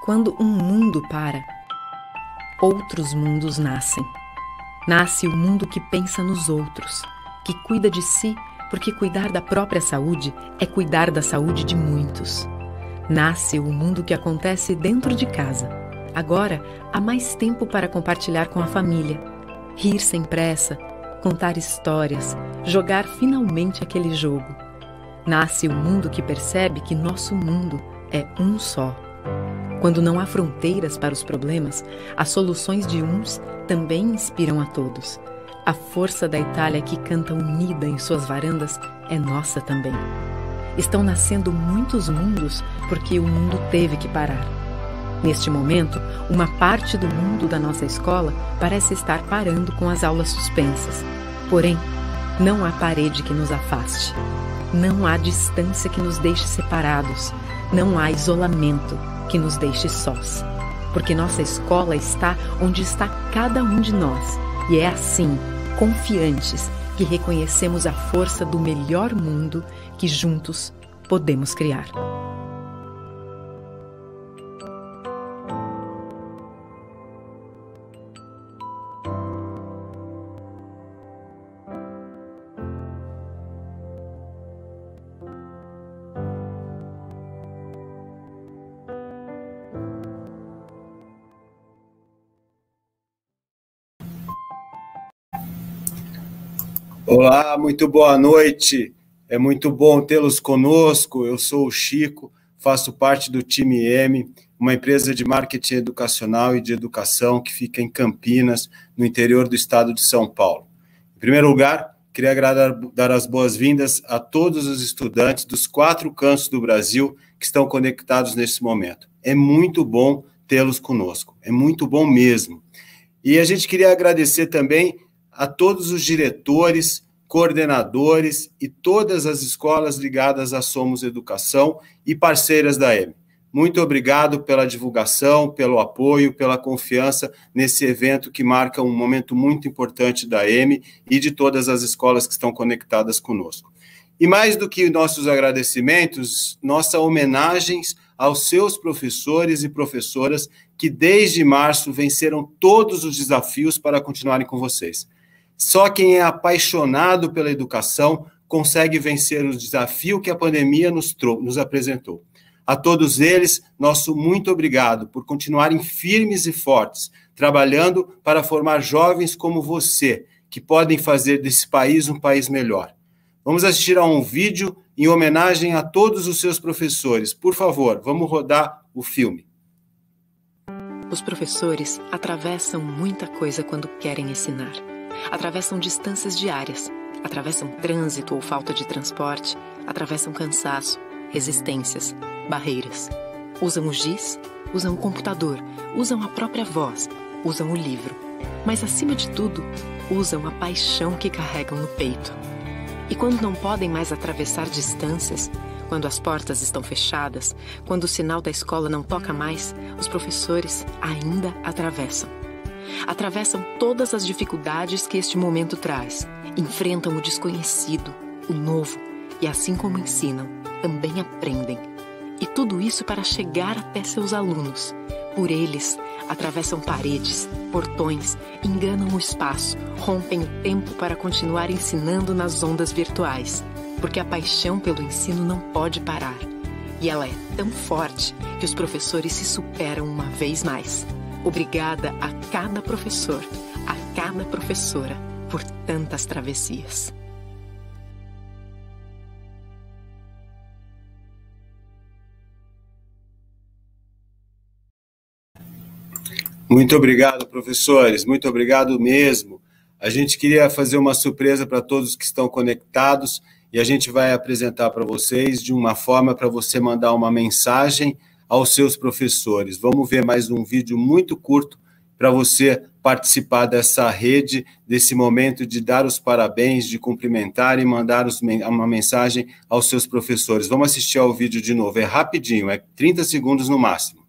Quando um mundo para, outros mundos nascem. Nasce o mundo que pensa nos outros, que cuida de si, porque cuidar da própria saúde é cuidar da saúde de muitos. Nasce o mundo que acontece dentro de casa. Agora, há mais tempo para compartilhar com a família, rir sem pressa, contar histórias, jogar finalmente aquele jogo. Nasce o mundo que percebe que nosso mundo é um só. Quando não há fronteiras para os problemas, as soluções de uns também inspiram a todos. A força da Itália que canta unida em suas varandas é nossa também. Estão nascendo muitos mundos porque o mundo teve que parar. Neste momento, uma parte do mundo da nossa escola parece estar parando com as aulas suspensas. Porém, não há parede que nos afaste. Não há distância que nos deixe separados. Não há isolamento que nos deixe sós. Porque nossa escola está onde está cada um de nós. E é assim, confiantes, que reconhecemos a força do melhor mundo que juntos podemos criar. Olá, muito boa noite. É muito bom tê-los conosco. Eu sou o Chico, faço parte do time M, uma empresa de marketing educacional e de educação que fica em Campinas, no interior do estado de São Paulo. Em primeiro lugar, queria dar as boas-vindas a todos os estudantes dos 4 cantos do Brasil que estão conectados nesse momento. É muito bom tê-los conosco, é muito bom mesmo. E a gente queria agradecer também a todos os diretores, coordenadores e todas as escolas ligadas à Somos Educação e parceiras da M. Muito obrigado pela divulgação, pelo apoio, pela confiança nesse evento que marca um momento muito importante da M e de todas as escolas que estão conectadas conosco. E mais do que nossos agradecimentos, nossas homenagens aos seus professores e professoras que desde março venceram todos os desafios para continuarem com vocês. Só quem é apaixonado pela educação consegue vencer o desafio que a pandemia nos apresentou. A todos eles, nosso muito obrigado por continuarem firmes e fortes, trabalhando para formar jovens como você, que podem fazer desse país um país melhor. Vamos assistir a um vídeo em homenagem a todos os seus professores. Por favor, vamos rodar o filme. Os professores atravessam muita coisa quando querem ensinar. Atravessam distâncias diárias, atravessam trânsito ou falta de transporte, atravessam cansaço, resistências, barreiras. Usam o giz, usam o computador, usam a própria voz, usam o livro. Mas, acima de tudo, usam a paixão que carregam no peito. E quando não podem mais atravessar distâncias, quando as portas estão fechadas, quando o sinal da escola não toca mais, os professores ainda atravessam. Atravessam todas as dificuldades que este momento traz, enfrentam o desconhecido, o novo, e assim como ensinam, também aprendem. E tudo isso para chegar até seus alunos. Por eles, atravessam paredes, portões, enganam o espaço, rompem o tempo para continuar ensinando nas ondas virtuais. Porque a paixão pelo ensino não pode parar. E ela é tão forte que os professores se superam uma vez mais. Obrigada a cada professor, a cada professora, por tantas travessias. Muito obrigado, professores, muito obrigado mesmo. A gente queria fazer uma surpresa para todos que estão conectados e a gente vai apresentar para vocês de uma forma para você mandar uma mensagem aos seus professores. Vamos ver mais um vídeo muito curto para você participar dessa rede, desse momento de dar os parabéns, de cumprimentar e mandar uma mensagem aos seus professores. Vamos assistir ao vídeo de novo, é rapidinho, é 30 segundos no máximo.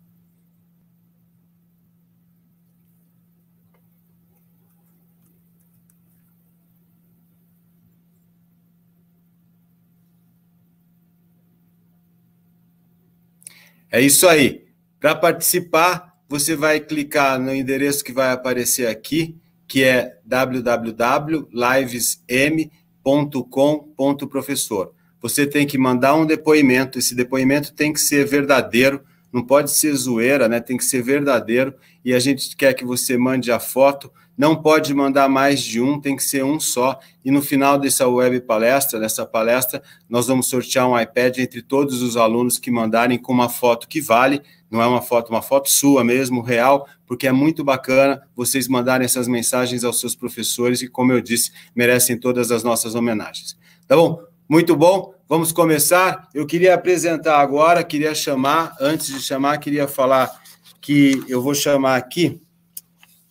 É isso aí. Para participar, você vai clicar no endereço que vai aparecer aqui, que é www.livesm.com.professor. Você tem que mandar um depoimento, esse depoimento tem que ser verdadeiro, não pode ser zoeira, né? Tem que ser verdadeiro, e a gente quer que você mande a foto, não pode mandar mais de um, tem que ser um só, e no final dessa web palestra, nós vamos sortear um iPad entre todos os alunos que mandarem com uma foto que vale, não é uma foto sua mesmo, real, porque é muito bacana vocês mandarem essas mensagens aos seus professores, que, como eu disse, merecem todas as nossas homenagens. Tá bom? Muito bom, vamos começar. Eu queria apresentar agora, antes de chamar, queria falar que eu vou chamar aqui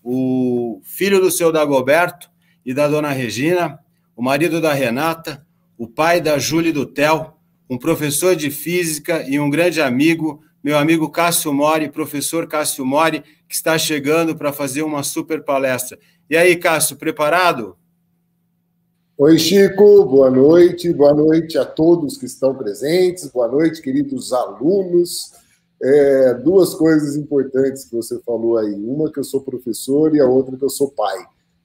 o filho do seu Dagoberto e da dona Regina, o marido da Renata, o pai da Júlia e do Theo, um professor de física e um grande amigo, meu amigo Cássio Mori, professor Cássio Mori, que está chegando para fazer uma super palestra. E aí, Cássio, preparado? Oi, Chico, boa noite a todos que estão presentes, boa noite, queridos alunos. Duas coisas importantes que você falou aí, uma que eu sou professor e a outra que eu sou pai.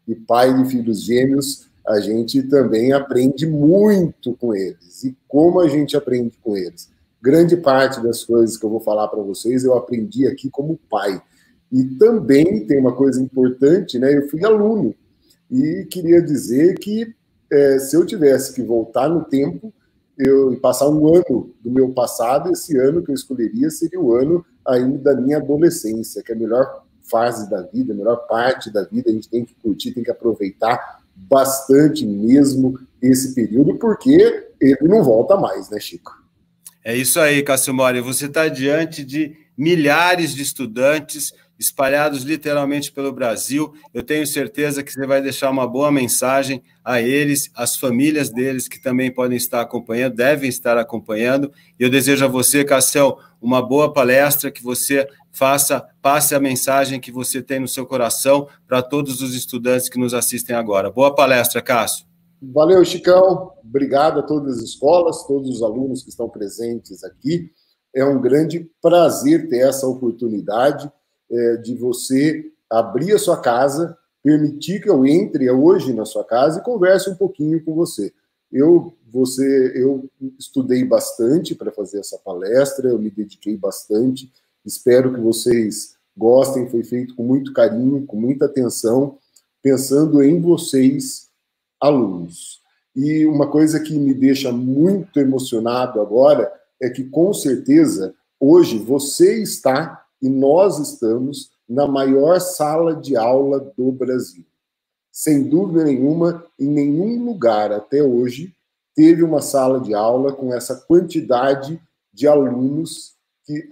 E pai de filhos gêmeos, a gente também aprende muito com eles. E como a gente aprende com eles? Grande parte das coisas que eu vou falar para vocês eu aprendi aqui como pai. E também tem uma coisa importante, né? Eu fui aluno e queria dizer que se eu tivesse que voltar no tempo, eu passar um ano do meu passado, esse ano que eu escolheria seria o ano ainda da minha adolescência, que é a melhor fase da vida, a melhor parte da vida, a gente tem que curtir, tem que aproveitar bastante mesmo esse período, porque ele não volta mais, né, Chico? É isso aí, Cássio Mori, você está diante de milhares de estudantes espalhados literalmente pelo Brasil. Eu tenho certeza que você vai deixar uma boa mensagem a eles, às famílias deles, que também podem estar acompanhando, devem estar acompanhando. E eu desejo a você, Cássio, uma boa palestra, que você passe a mensagem que você tem no seu coração para todos os estudantes que nos assistem agora. Boa palestra, Cássio. Valeu, Chicão. Obrigado a todas as escolas, todos os alunos que estão presentes aqui. É um grande prazer ter essa oportunidade de você abrir a sua casa, permitir que eu entre hoje na sua casa e converse um pouquinho com você. Eu estudei bastante para fazer essa palestra, eu me dediquei bastante, espero que vocês gostem, foi feito com muito carinho, com muita atenção, pensando em vocês, alunos. E uma coisa que me deixa muito emocionado agora é que, com certeza, hoje você está e nós estamos na maior sala de aula do Brasil. Sem dúvida nenhuma, em nenhum lugar até hoje teve uma sala de aula com essa quantidade de alunos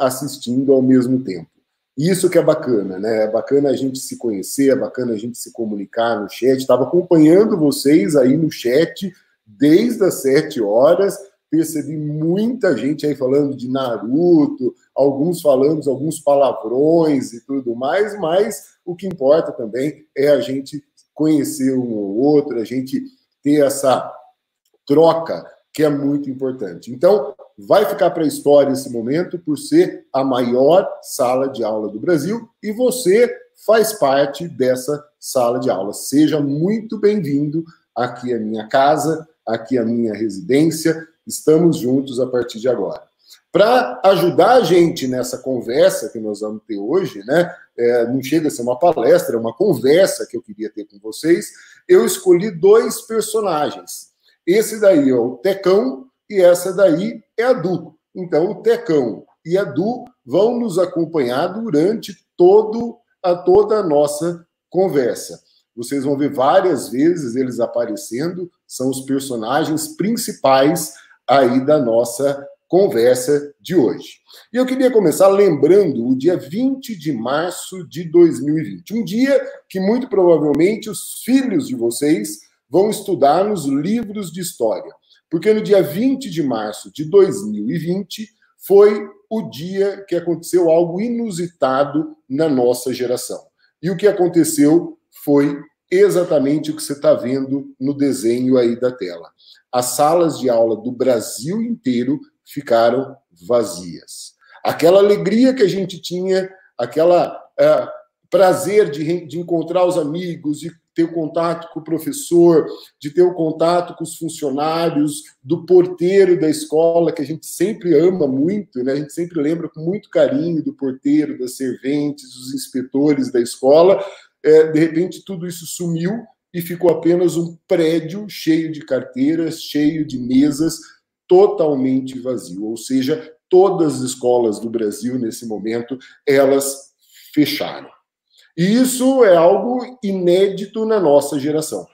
assistindo ao mesmo tempo. Isso que é bacana, né? É bacana a gente se conhecer, é bacana a gente se comunicar no chat. Estava acompanhando vocês aí no chat desde as 7 horas, percebi muita gente aí falando de Naruto, alguns falando alguns palavrões e tudo mais, mas o que importa também é a gente conhecer um ou outro, a gente ter essa troca que é muito importante. Então, vai ficar para a história esse momento por ser a maior sala de aula do Brasil e você faz parte dessa sala de aula. Seja muito bem-vindo aqui à minha casa, aqui à minha residência. Estamos juntos a partir de agora. Para ajudar a gente nessa conversa que nós vamos ter hoje, né? Não chega a ser uma palestra, é uma conversa que eu queria ter com vocês. Eu escolhi 2 personagens. Esse daí é o Tecão e essa daí é a Du. Então, o Tecão e a Du vão nos acompanhar durante toda a nossa conversa. Vocês vão ver várias vezes eles aparecendo, são os personagens principais aí da nossa conversa de hoje. E eu queria começar lembrando o dia 20 de março de 2020, um dia que muito provavelmente os filhos de vocês vão estudar nos livros de história, porque no dia 20 de março de 2020 foi o dia que aconteceu algo inusitado na nossa geração. E o que aconteceu foi exatamente o que você está vendo no desenho aí da tela. As salas de aula do Brasil inteiro ficaram vazias. Aquela alegria que a gente tinha, aquela prazer de encontrar os amigos, de ter o contato com o professor, de ter o contato com os funcionários, do porteiro da escola, que a gente sempre ama muito, né? A gente sempre lembra com muito carinho do porteiro, das serventes, dos inspetores da escola. De repente, tudo isso sumiu e ficou apenas um prédio cheio de carteiras, cheio de mesas, totalmente vazio. Ou seja, todas as escolas do Brasil, nesse momento, elas fecharam. E isso é algo inédito na nossa geração.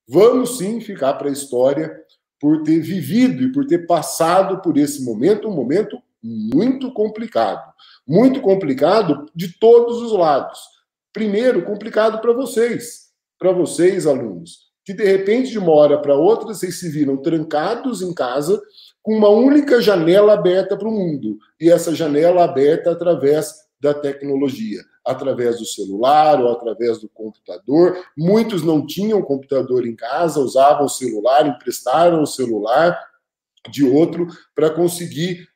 Vamos sim ficar para a história por ter vivido e por ter passado por esse momento, um momento muito complicado de todos os lados. Primeiro, complicado para vocês, alunos, que de repente, de uma hora para outra, vocês se viram trancados em casa com uma única janela aberta para o mundo, e essa janela aberta através da tecnologia, através do celular ou através do computador. Muitos não tinham computador em casa, usavam o celular, emprestaram o celular de outro para conseguir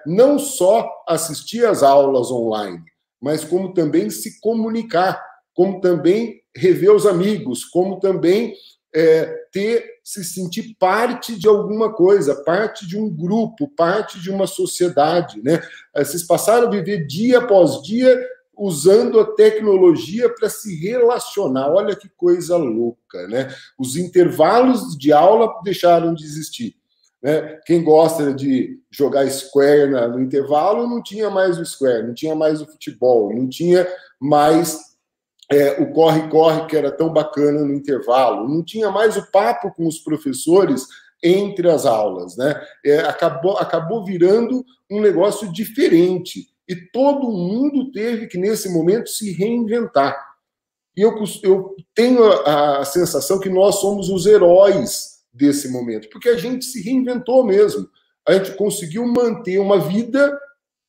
não só assistir às aulas online, mas como também se comunicar, como também rever os amigos, como também se sentir parte de alguma coisa, parte de um grupo, parte de uma sociedade, né? Vocês passaram a viver dia após dia usando a tecnologia para se relacionar. Olha que coisa louca, né? Os intervalos de aula deixaram de existir, né? Quem gosta de jogar square no intervalo, não tinha mais o square, não tinha mais o futebol, não tinha mais o corre-corre que era tão bacana no intervalo, não tinha mais o papo com os professores entre as aulas, né? Acabou virando um negócio diferente, e todo mundo teve que, nesse momento, se reinventar. E eu tenho a sensação que nós somos os heróis desse momento, porque a gente se reinventou mesmo, a gente conseguiu manter uma vida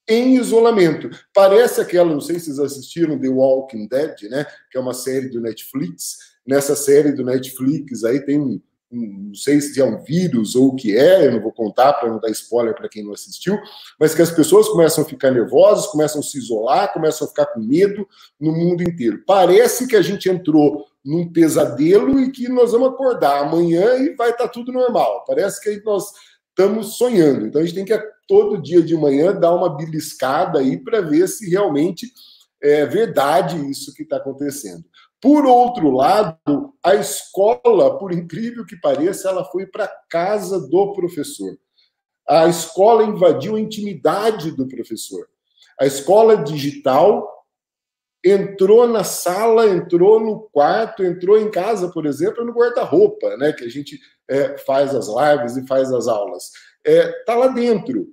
em isolamento. Parece aquela, não sei se vocês assistiram The Walking Dead, né? Que é uma série do Netflix. Nessa série do Netflix aí tem não sei se é um vírus ou o que eu não vou contar para não dar spoiler para quem não assistiu, mas que as pessoas começam a ficar nervosas, começam a se isolar, começam a ficar com medo no mundo inteiro. Parece que a gente entrou num pesadelo e que nós vamos acordar amanhã e vai estar tudo normal. Parece que nós estamos sonhando. Então a gente tem que todo dia de manhã dar uma beliscada aí para ver se realmente é verdade isso que está acontecendo. Por outro lado, a escola, por incrível que pareça, ela foi para a casa do professor. A escola invadiu a intimidade do professor. A escola digital entrou na sala, entrou no quarto, entrou em casa, por exemplo, no guarda-roupa, né, que a gente faz as lives e faz as aulas. Está lá dentro.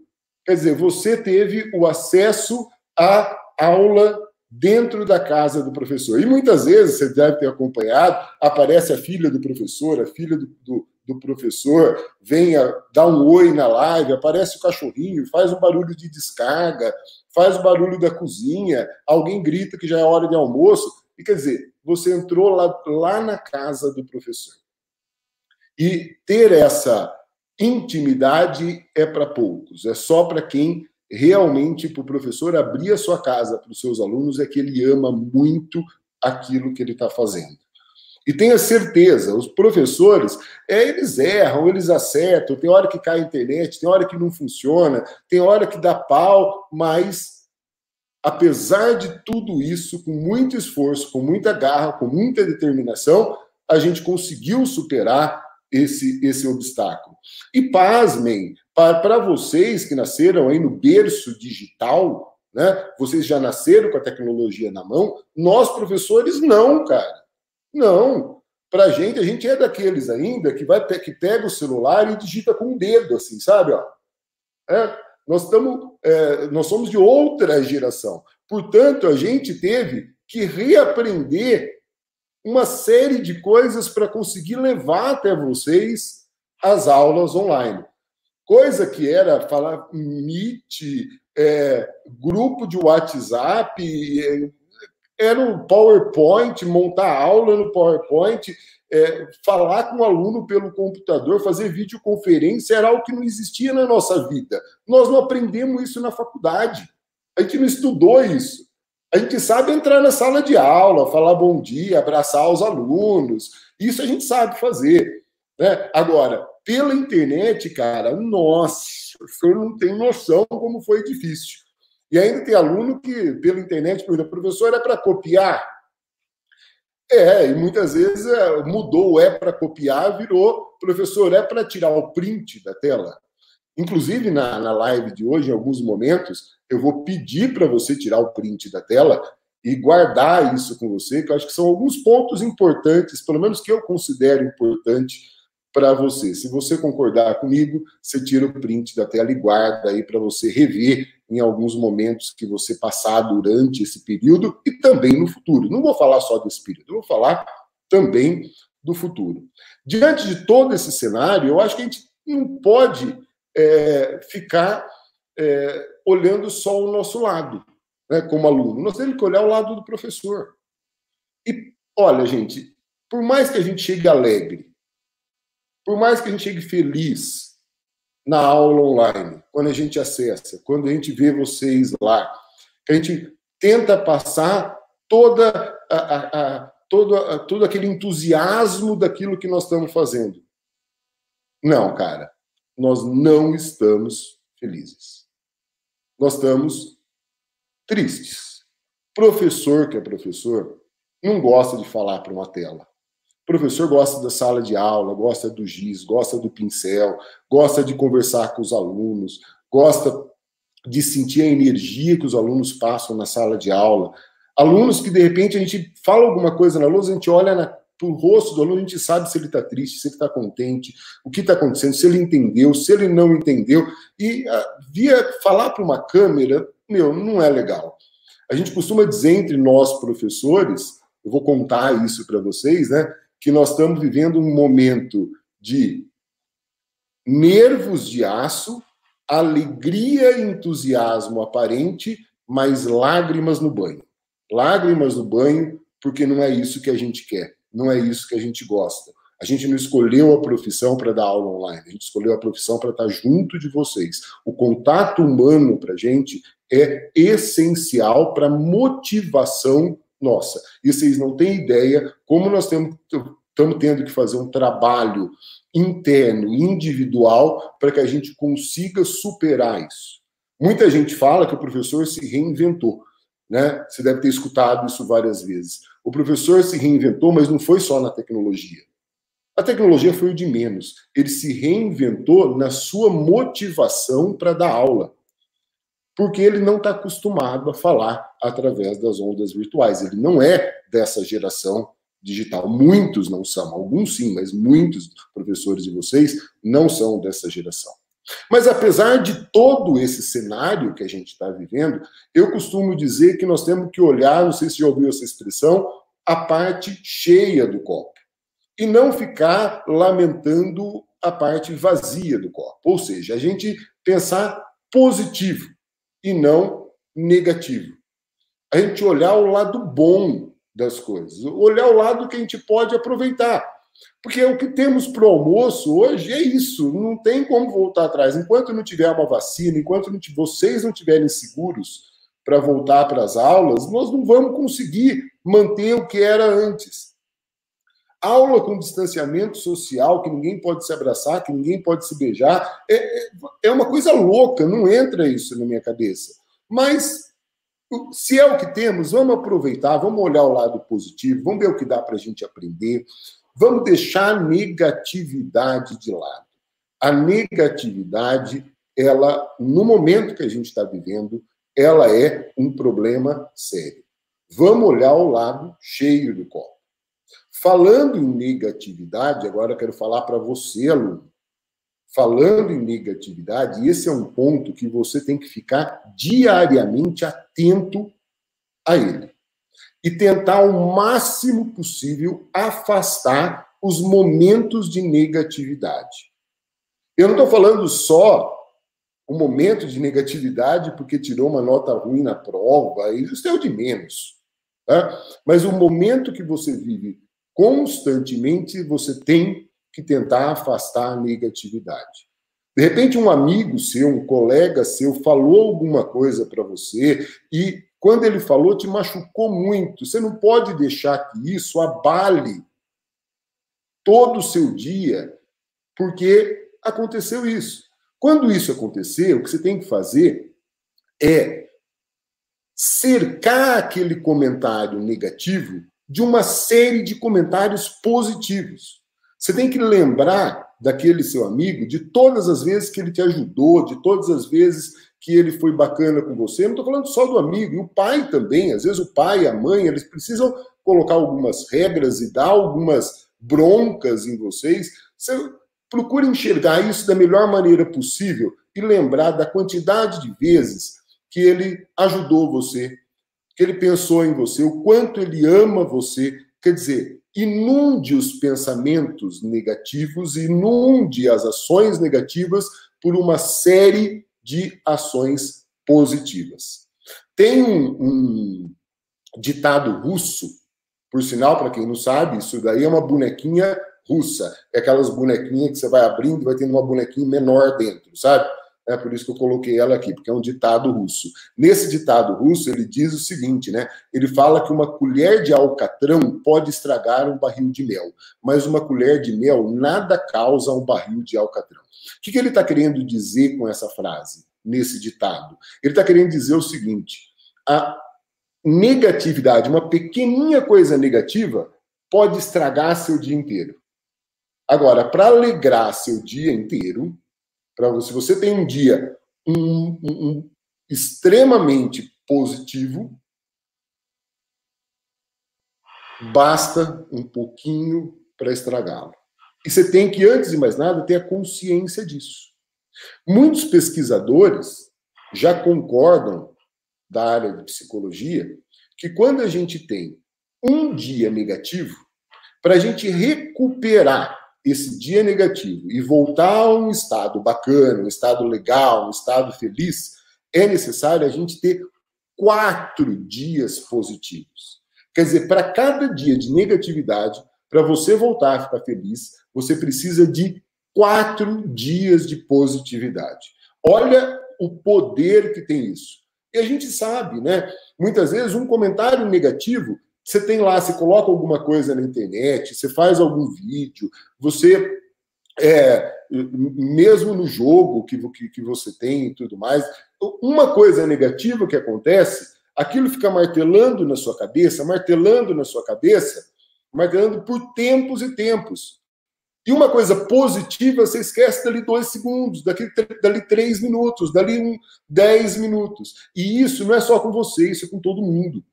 Quer dizer, você teve o acesso à aula dentro da casa do professor. E muitas vezes, você deve ter acompanhado, aparece a filha do professor, a filha do professor, vem dar um oi na live, aparece o cachorrinho, faz um barulho de descarga, faz o barulho da cozinha, alguém grita que já é hora de almoço. E quer dizer, você entrou lá na casa do professor. E ter essa intimidade é para poucos, é só para quem realmente, para o professor abrir a sua casa para os seus alunos, é que ele ama muito aquilo que ele está fazendo. E tenha certeza, os professores, eles erram, eles acertam, tem hora que cai a internet, tem hora que não funciona, tem hora que dá pau, mas, apesar de tudo isso, com muito esforço, com muita garra, com muita determinação, a gente conseguiu superar esse obstáculo. E pasmem, para vocês que nasceram aí no berço digital, né? Vocês já nasceram com a tecnologia na mão, nós, professores, não, cara. Não. Para a gente é daqueles ainda que pega o celular e digita com o dedo, assim, sabe? Ó. Nós somos de outra geração. Portanto, a gente teve que reaprender uma série de coisas para conseguir levar até vocês as aulas online. Coisa que era falar Meet, grupo de WhatsApp, era o PowerPoint, montar aula no PowerPoint, falar com o aluno pelo computador, fazer videoconferência, era algo que não existia na nossa vida. Nós não aprendemos isso na faculdade. A gente não estudou isso. A gente sabe entrar na sala de aula, falar bom dia, abraçar os alunos. Isso a gente sabe fazer, né? Agora, pela internet, cara, nossa, o senhor não tem noção como foi difícil. E ainda tem aluno que, pela internet, pergunta, professor, é para copiar? E muitas vezes mudou o para copiar, virou, professor, é para tirar o print da tela? Inclusive, na live de hoje, em alguns momentos, eu vou pedir para você tirar o print da tela e guardar isso com você, que eu acho que são alguns pontos importantes, pelo menos que eu considero importante para você. Se você concordar comigo, você tira o print da tela e guarda aí para você rever em alguns momentos que você passar durante esse período e também no futuro. Não vou falar só desse período, eu vou falar também do futuro. Diante de todo esse cenário, eu acho que a gente não pode ficar olhando só o nosso lado, né, como aluno. Nós temos que olhar o lado do professor. E, olha, gente, por mais que a gente chegue alegre, por mais que a gente chegue feliz na aula online, quando a gente acessa, quando a gente vê vocês lá, que a gente tenta passar todo aquele entusiasmo daquilo que nós estamos fazendo. Não, cara. Nós não estamos felizes. Nós estamos tristes. Professor que é professor não gosta de falar para uma tela. Professor gosta da sala de aula, gosta do giz, gosta do pincel, gosta de conversar com os alunos, gosta de sentir a energia que os alunos passam na sala de aula. Alunos que, de repente, a gente fala alguma coisa na lousa, a gente olha pro rosto do aluno, a gente sabe se ele está triste, se ele está contente, o que está acontecendo, se ele entendeu, se ele não entendeu. E falar para uma câmera, não é legal. A gente costuma dizer entre nós, professores, eu vou contar isso para vocês, né, que nós estamos vivendo um momento de nervos de aço, alegria e entusiasmo aparente, mas lágrimas no banho. Lágrimas no banho, porque não é isso que a gente quer. Não é isso que a gente gosta. A gente não escolheu a profissão para dar aula online, a gente escolheu a profissão para estar junto de vocês. O contato humano para a gente é essencial para a motivação nossa. E vocês não têm ideia como nós estamos tendo que fazer um trabalho interno, individual, para que a gente consiga superar isso. Muita gente fala que o professor se reinventou, né? Você deve ter escutado isso várias vezes. O professor se reinventou, mas não foi só na tecnologia. A tecnologia foi o de menos. Ele se reinventou na sua motivação para dar aula. Porque ele não está acostumado a falar através das ondas virtuais. Ele não é dessa geração digital. Muitos não são. Alguns sim, mas muitos professores de vocês não são dessa geração. Mas apesar de todo esse cenário que a gente está vivendo, eu costumo dizer que nós temos que olhar, não sei se já ouviu essa expressão, a parte cheia do copo. E não ficar lamentando a parte vazia do copo. Ou seja, a gente pensar positivo e não negativo. A gente olhar o lado bom das coisas, olhar o lado que a gente pode aproveitar. Porque o que temos para o almoço hoje é isso, não tem como voltar atrás. Enquanto não tiver uma vacina, enquanto vocês não estiverem seguros para voltar para as aulas, nós não vamos conseguir manter o que era antes. Aula com distanciamento social, que ninguém pode se abraçar, que ninguém pode se beijar, é uma coisa louca, não entra isso na minha cabeça. Mas, se é o que temos, vamos aproveitar, vamos olhar o lado positivo, vamos ver o que dá para a gente aprender, vamos deixar a negatividade de lado. A negatividade, ela, no momento que a gente está vivendo, ela é um problema sério. Vamos olhar o lado cheio do copo. Falando em negatividade, agora eu quero falar para você, aluno. Falando em negatividade, esse é um ponto que você tem que ficar diariamente atento a ele. E tentar o máximo possível afastar os momentos de negatividade. Eu não estou falando só o momento de negatividade porque tirou uma nota ruim na prova, isso é o de menos. Tá? Mas o momento que você vive constantemente, você tem que tentar afastar a negatividade. De repente, um amigo seu, um colega seu, falou alguma coisa para você e, quando ele falou, te machucou muito. Você não pode deixar que isso abale todo o seu dia, porque aconteceu isso. Quando isso acontecer, o que você tem que fazer é cercar aquele comentário negativo de uma série de comentários positivos. Você tem que lembrar daquele seu amigo de todas as vezes que ele te ajudou, de todas as vezes que ele foi bacana com você. Eu não estou falando só do amigo, e o pai também. Às vezes o pai e a mãe, eles precisam colocar algumas regras e dar algumas broncas em vocês. Você procure enxergar isso da melhor maneira possível e lembrar da quantidade de vezes que ele ajudou você, que ele pensou em você, o quanto ele ama você. Quer dizer, inunde os pensamentos negativos, inunde as ações negativas por uma série de ações positivas. Tem um ditado russo, por sinal, para quem não sabe, isso daí é uma bonequinha russa. É aquelas bonequinhas que você vai abrindo e vai tendo uma bonequinha menor dentro, sabe? É por isso que eu coloquei ela aqui, porque é um ditado russo. Nesse ditado russo, ele diz o seguinte, né? Ele fala que uma colher de alcatrão pode estragar um barril de mel, mas uma colher de mel nada causa um barril de alcatrão. O que ele está querendo dizer com essa frase, nesse ditado? Ele está querendo dizer o seguinte: a negatividade, uma pequenininha coisa negativa, pode estragar seu dia inteiro. Agora, para alegrar seu dia inteiro, se você tem um dia extremamente positivo, basta um pouquinho para estragá-lo. E você tem que, antes de mais nada, ter a consciência disso. Muitos pesquisadores já concordam, da área de psicologia, que quando a gente tem um dia negativo, para a gente recuperar esse dia negativo e voltar a um estado bacana, um estado legal, um estado feliz, é necessário a gente ter 4 dias positivos. Quer dizer, para cada dia de negatividade, para você voltar a ficar feliz, você precisa de 4 dias de positividade. Olha o poder que tem isso. E a gente sabe, né? Muitas vezes um comentário negativo, você tem lá, você coloca alguma coisa na internet, você faz algum vídeo, você, mesmo no jogo que você tem e tudo mais, uma coisa negativa que acontece, aquilo fica martelando na sua cabeça, martelando por tempos e tempos. E uma coisa positiva, você esquece dali 2 segundos, dali 3 minutos, dali 10 minutos. E isso não é só com você, isso é com todo mundo.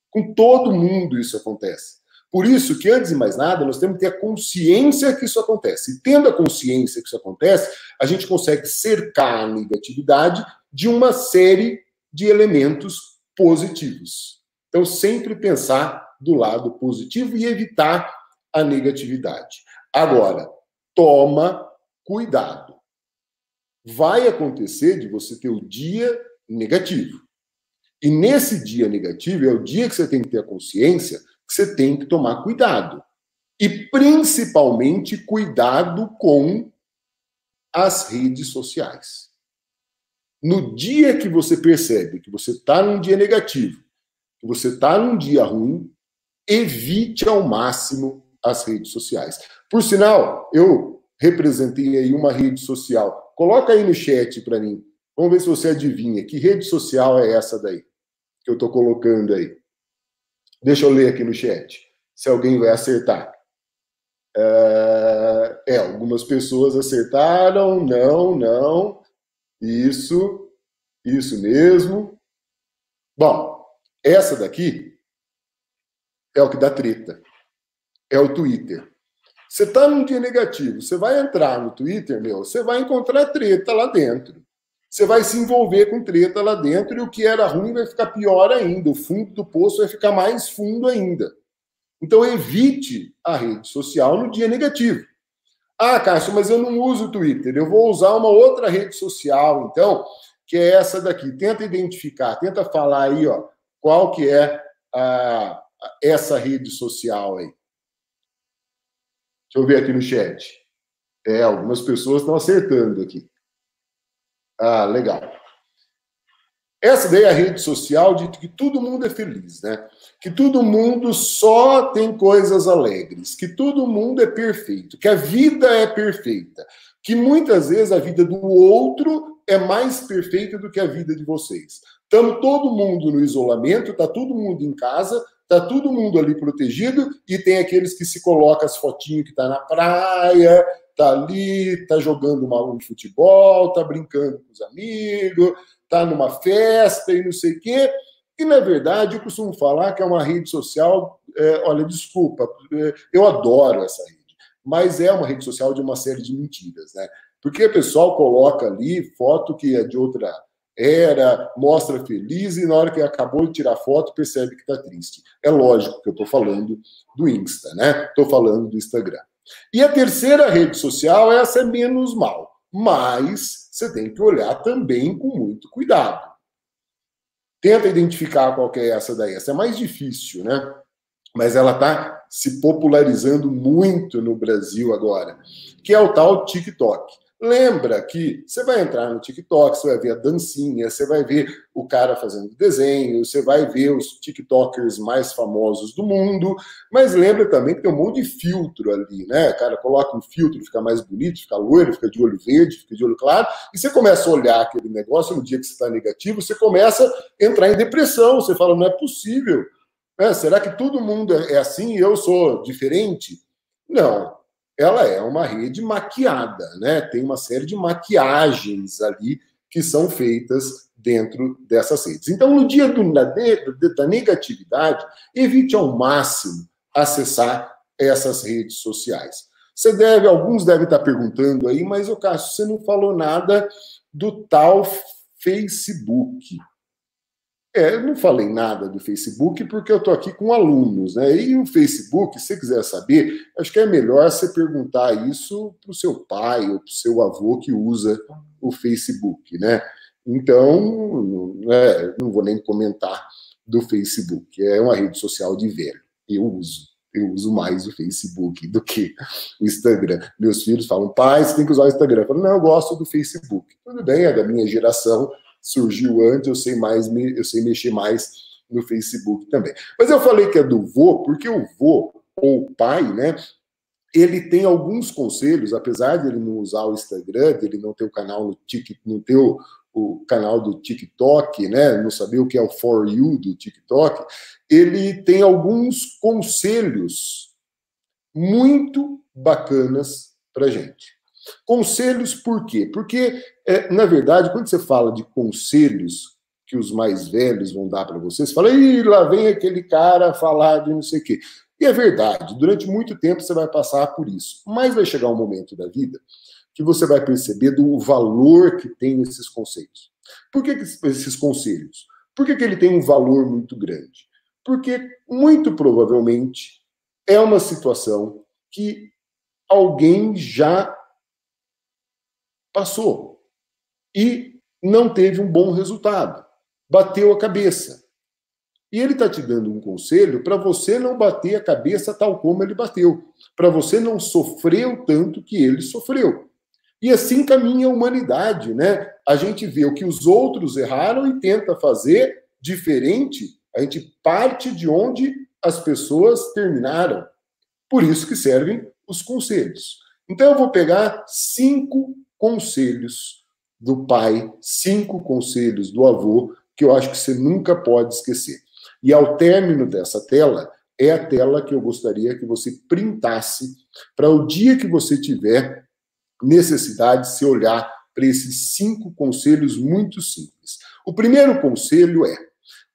Com todo mundo isso acontece. Por isso que, antes de mais nada, nós temos que ter a consciência que isso acontece. E tendo a consciência que isso acontece, a gente consegue cercar a negatividade de uma série de elementos positivos. Então, sempre pensar do lado positivo e evitar a negatividade. Agora, toma cuidado. Vai acontecer de você ter o dia negativo. E nesse dia negativo é o dia que você tem que ter a consciência que você tem que tomar cuidado. E, principalmente, cuidado com as redes sociais. No dia que você percebe que você está num dia negativo, que você está num dia ruim, evite ao máximo as redes sociais. Por sinal, eu representei aí uma rede social. Coloca aí no chat para mim. Vamos ver se você adivinha. Que rede social é essa daí que eu estou colocando aí? Deixa eu ler aqui no chat, se alguém vai acertar. Algumas pessoas acertaram. Não. Isso mesmo. Bom, essa daqui é o que dá treta. É o Twitter. Você está num dia negativo, você vai entrar no Twitter, você vai encontrar treta lá dentro. Você vai se envolver com treta lá dentro e o que era ruim vai ficar pior ainda. O fundo do poço vai ficar mais fundo ainda. Então, evite a rede social no dia negativo. Ah, Cássio, mas eu não uso o Twitter. Eu vou usar uma outra rede social, então, que é essa daqui. Tenta identificar, tenta falar aí, ó, qual que é essa rede social aí. Deixa eu ver aqui no chat. Algumas pessoas estão acertando aqui. Ah, legal. Essa daí é a rede social de que todo mundo é feliz, né? Que todo mundo só tem coisas alegres, que todo mundo é perfeito, que a vida é perfeita, que muitas vezes a vida do outro é mais perfeita do que a vida de vocês. Estamos todo mundo no isolamento, está todo mundo em casa, está todo mundo ali protegido, e tem aqueles que se colocam as fotinhos que está na praia, está ali, está jogando um futebol, está brincando com os amigos, está numa festa e não sei o quê. E, na verdade, eu costumo falar que é uma rede social, olha, desculpa, eu adoro essa rede, mas é uma rede social de uma série de mentiras, né? Porque o pessoal coloca ali foto que é de outra era, mostra feliz, e na hora que acabou de tirar foto, percebe que está triste. É lógico que eu estou falando do Insta, né? Estou falando do Instagram. E a terceira rede social, essa é menos mal, mas você tem que olhar também com muito cuidado. Tenta identificar qual que é essa daí. Essa é mais difícil, né? Mas ela está se popularizando muito no Brasil agora, que é o tal TikTok. Lembra que você vai entrar no TikTok, você vai ver a dancinha, você vai ver o cara fazendo desenho, você vai ver os TikTokers mais famosos do mundo, mas lembra também que tem um monte de filtro ali, né? O cara coloca um filtro, fica mais bonito, fica loiro, fica de olho verde, fica de olho claro, e você começa a olhar aquele negócio, no dia que você está negativo, você começa a entrar em depressão, você fala, não é possível. Será que todo mundo é assim e eu sou diferente? Não. Ela é uma rede maquiada, né? Tem uma série de maquiagens ali que são feitas dentro dessas redes. Então, no dia da negatividade, evite ao máximo acessar essas redes sociais. Alguns devem estar perguntando aí, mas, Cássio, você não falou nada do tal Facebook. Eu não falei nada do Facebook porque eu estou aqui com alunos, né? E o Facebook, se você quiser saber, acho que é melhor você perguntar isso para o seu pai ou para o seu avô que usa o Facebook, né? Então, não vou nem comentar do Facebook. É uma rede social de velho. Eu uso mais o Facebook do que o Instagram. Meus filhos falam, pai, você tem que usar o Instagram. Eu falo, não, eu gosto do Facebook. Tudo bem, é da minha geração, surgiu antes, eu sei mexer mais no Facebook também. Mas eu falei que é do vô, porque o vô, ou o pai, né, ele tem alguns conselhos, apesar de ele não usar o Instagram, de ele não ter o canal no TikTok, não ter o canal do TikTok, né, não saber o que é o For You do TikTok, ele tem alguns conselhos muito bacanas para gente. Conselhos por quê? Porque, na verdade, quando você fala de conselhos que os mais velhos vão dar para você, você fala, ih, lá vem aquele cara falar de não sei o quê. E é verdade, durante muito tempo você vai passar por isso. Mas vai chegar um momento da vida que você vai perceber do valor que tem esses conselhos. Por que esses conselhos? Por que ele tem um valor muito grande? Porque, muito provavelmente, é uma situação que alguém já passou e não teve um bom resultado, bateu a cabeça. E ele está te dando um conselho para você não bater a cabeça tal como ele bateu, para você não sofrer o tanto que ele sofreu. E assim caminha a humanidade, né? A gente vê o que os outros erraram e tenta fazer diferente, a gente parte de onde as pessoas terminaram. Por isso que servem os conselhos. Então eu vou pegar 5 conselhos do pai, 5 conselhos do avô, que eu acho que você nunca pode esquecer. E ao término dessa tela, é a tela que eu gostaria que você printasse para o dia que você tiver necessidade de se olhar para esses 5 conselhos muito simples. O primeiro conselho é: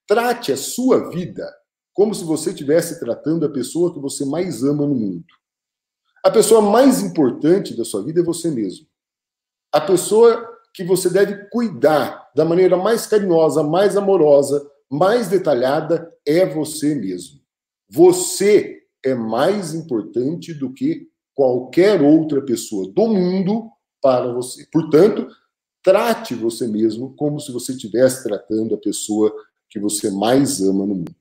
trate a sua vida como se você estivesse tratando a pessoa que você mais ama no mundo. A pessoa mais importante da sua vida é você mesmo. A pessoa que você deve cuidar da maneira mais carinhosa, mais amorosa, mais detalhada é você mesmo. Você é mais importante do que qualquer outra pessoa do mundo para você. Portanto, trate você mesmo como se você estivesse tratando a pessoa que você mais ama no mundo.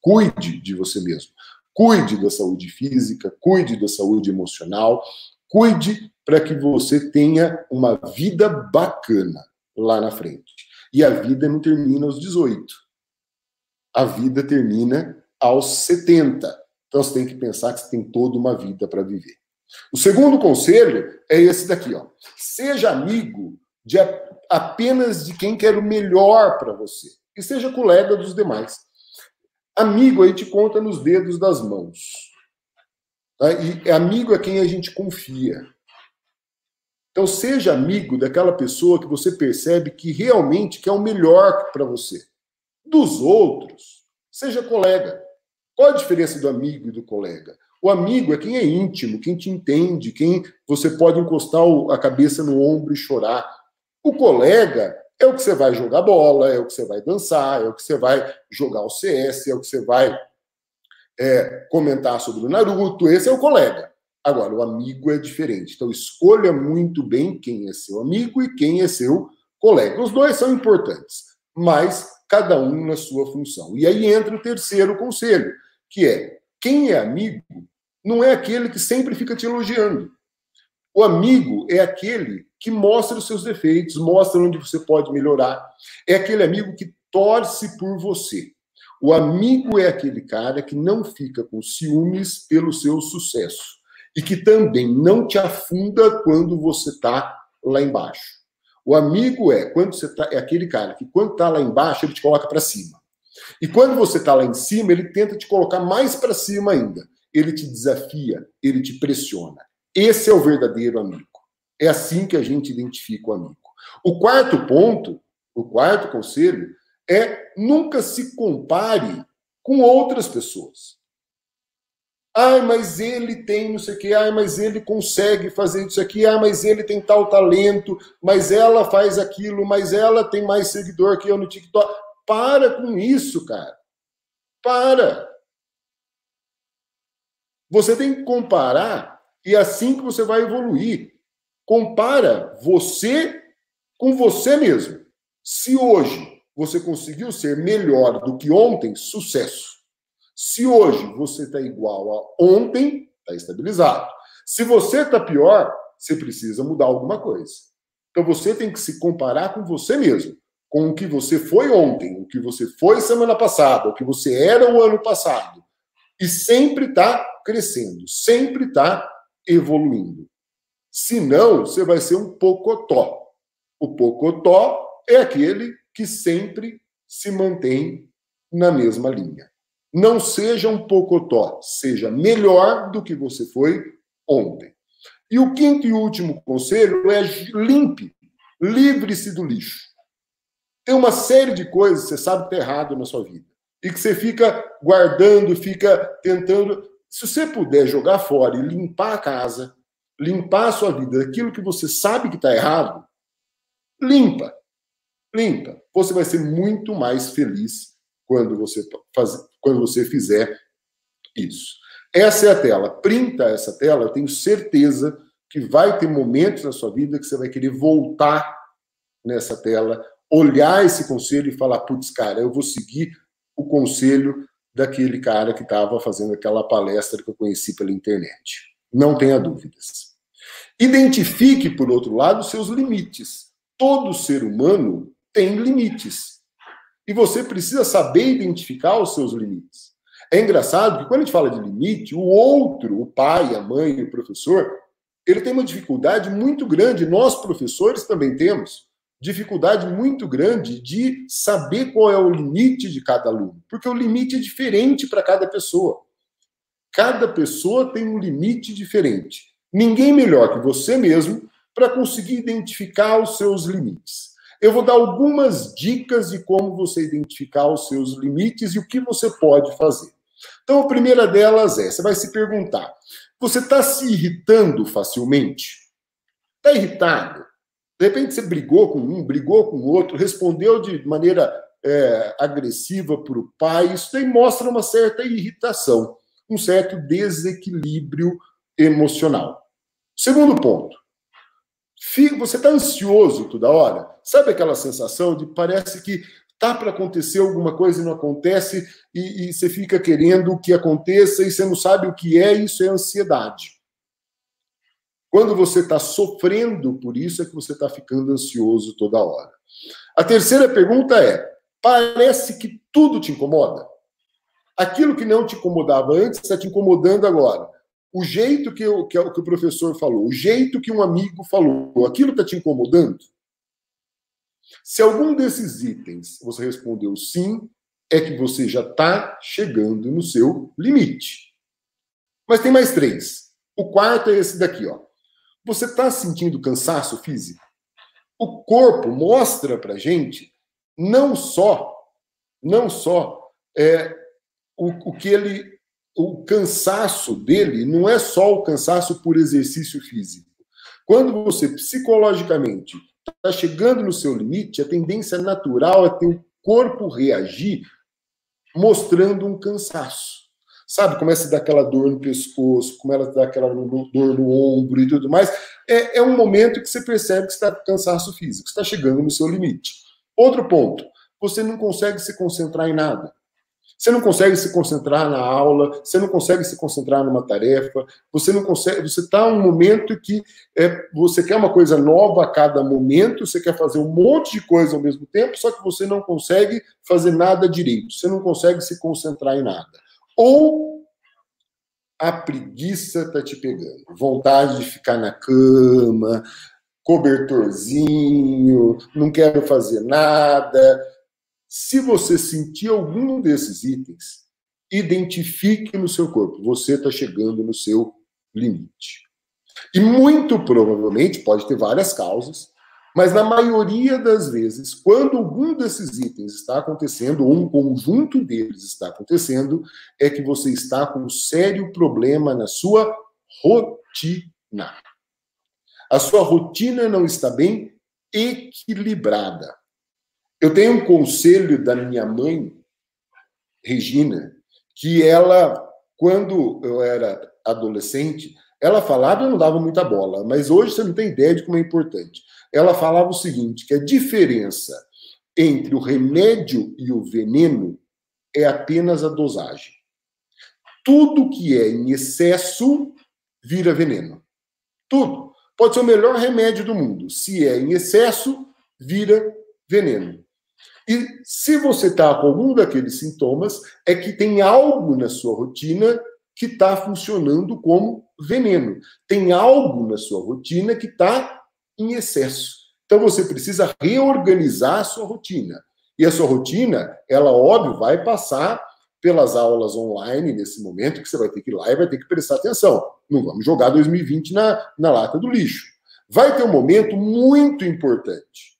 Cuide de você mesmo. Cuide da saúde física, cuide da saúde emocional, cuide para que você tenha uma vida bacana. lá na frente. E a vida não termina aos 18. A vida termina aos 70. Então você tem que pensar que você tem toda uma vida para viver. O segundo conselho é esse daqui, ó. Seja amigo apenas de quem quer o melhor para você. E seja colega dos demais. Amigo, a gente conta nos dedos das mãos. Tá? E amigo é quem a gente confia. Então, seja amigo daquela pessoa que você percebe que realmente quer o melhor para você. Dos outros, seja colega. Qual a diferença do amigo e do colega? O amigo é quem é íntimo, quem te entende, quem você pode encostar a cabeça no ombro e chorar. O colega é o que você vai jogar bola, é o que você vai dançar, é o que você vai jogar o CS, é o que você vai comentar sobre o Naruto. Esse é o colega. Agora, o amigo é diferente. Então, escolha muito bem quem é seu amigo e quem é seu colega. Os dois são importantes, mas cada um na sua função. E aí entra o terceiro conselho, que é: quem é amigo não é aquele que sempre fica te elogiando. O amigo é aquele que mostra os seus defeitos, mostra onde você pode melhorar. É aquele amigo que torce por você. O amigo é aquele cara que não fica com ciúmes pelo seu sucesso e que também não te afunda quando você está lá embaixo. O amigo é aquele cara que, quando está lá embaixo, ele te coloca para cima. E quando você está lá em cima, ele tenta te colocar mais para cima ainda. Ele te desafia, ele te pressiona. Esse é o verdadeiro amigo. É assim que a gente identifica o amigo. O quarto ponto, o quarto conselho, é: nunca se compare com outras pessoas. Ah, mas ele tem não sei o quê. Ah, mas ele consegue fazer isso aqui. Ah, mas ele tem tal talento. Mas ela faz aquilo. Mas ela tem mais seguidor que eu no TikTok. Para com isso, cara. Para. Você tem que comparar e é assim que você vai evoluir. Compara você com você mesmo. Se hoje você conseguiu ser melhor do que ontem, sucesso. Se hoje você está igual a ontem, está estabilizado. Se você está pior, você precisa mudar alguma coisa. Então você tem que se comparar com você mesmo, com o que você foi ontem, o que você foi semana passada, o que você era o ano passado. E sempre está crescendo, sempre está evoluindo. Senão, você vai ser um pocotó. O pocotó é aquele que sempre se mantém na mesma linha. Não seja um pocotó, seja melhor do que você foi ontem. E o quinto e último conselho é: limpe, livre-se do lixo. Tem uma série de coisas que você sabe que está errado na sua vida e que você fica guardando, fica tentando. Se você puder jogar fora e limpar a casa, limpar a sua vida, aquilo que você sabe que está errado, limpa. Você vai ser muito mais feliz quando você fizer isso. Essa é a tela. Printa essa tela. Eu tenho certeza que vai ter momentos na sua vida que você vai querer voltar nessa tela, olhar esse conselho e falar: putz, cara, eu vou seguir o conselho daquele cara que estava fazendo aquela palestra que eu conheci pela internet. Não tenha dúvidas. Identifique, por outro lado, os seus limites. Todo ser humano tem limites. E você precisa saber identificar os seus limites. É engraçado que quando a gente fala de limite, o outro, o pai, a mãe, o professor, ele tem uma dificuldade muito grande. Nós, professores, também temos dificuldade muito grande de saber qual é o limite de cada aluno. Porque o limite é diferente para cada pessoa. Cada pessoa tem um limite diferente. Ninguém melhor que você mesmo para conseguir identificar os seus limites. Eu vou dar algumas dicas de como você identificar os seus limites e o que você pode fazer. Então, a primeira delas é: você vai se perguntar, você está se irritando facilmente? Está irritado? De repente você brigou com um, brigou com o outro, respondeu de maneira agressiva para o pai. Isso daí mostra uma certa irritação, um certo desequilíbrio emocional. Segundo ponto. Você está ansioso toda hora? Sabe aquela sensação de parece que tá para acontecer alguma coisa e não acontece, e você fica querendo que aconteça e você não sabe o que é? Isso é ansiedade. Quando você está sofrendo por isso, é que você está ficando ansioso toda hora. A terceira pergunta é: parece que tudo te incomoda? Aquilo que não te incomodava antes está te incomodando agora. O jeito que o professor falou, o jeito que um amigo falou, aquilo está te incomodando? Se algum desses itens você respondeu sim, é que você já está chegando no seu limite. Mas tem mais 3. O quarto é esse daqui, ó. Você está sentindo cansaço físico? O corpo mostra para a gente não só o cansaço dele não é só o cansaço por exercício físico. Quando você psicologicamente está chegando no seu limite, a tendência natural é ter o corpo reagir mostrando um cansaço. Sabe, começa a dar aquela dor no pescoço, começa a dar aquela dor no ombro e tudo mais. É um momento que você percebe que você está com cansaço físico, você está chegando no seu limite. Outro ponto, você não consegue se concentrar em nada. Você não consegue se concentrar na aula, você não consegue se concentrar numa tarefa, você não consegue, você está num momento que você quer uma coisa nova a cada momento, você quer fazer um monte de coisa ao mesmo tempo, só que você não consegue fazer nada direito, você não consegue se concentrar em nada. Ou a preguiça está te pegando, vontade de ficar na cama, cobertorzinho, não quero fazer nada. Se você sentir algum desses itens, identifique no seu corpo. Você está chegando no seu limite. E muito provavelmente, pode ter várias causas, mas na maioria das vezes, quando algum desses itens está acontecendo, ou um conjunto deles está acontecendo, é que você está com um sério problema na sua rotina. A sua rotina não está bem equilibrada. Eu tenho um conselho da minha mãe, Regina, que ela, quando eu era adolescente, ela falava e eu não dava muita bola, mas hoje você não tem ideia de como é importante. Ela falava o seguinte, que a diferença entre o remédio e o veneno é apenas a dosagem. Tudo que é em excesso vira veneno. Tudo. Pode ser o melhor remédio do mundo. Se é em excesso, vira veneno. E se você está com algum daqueles sintomas, é que tem algo na sua rotina que está funcionando como veneno. Tem algo na sua rotina que está em excesso. Então você precisa reorganizar a sua rotina. E a sua rotina, ela, óbvio, vai passar pelas aulas online nesse momento, que você vai ter que ir lá e vai ter que prestar atenção. Não vamos jogar 2020 na lata do lixo. Vai ter um momento muito importante.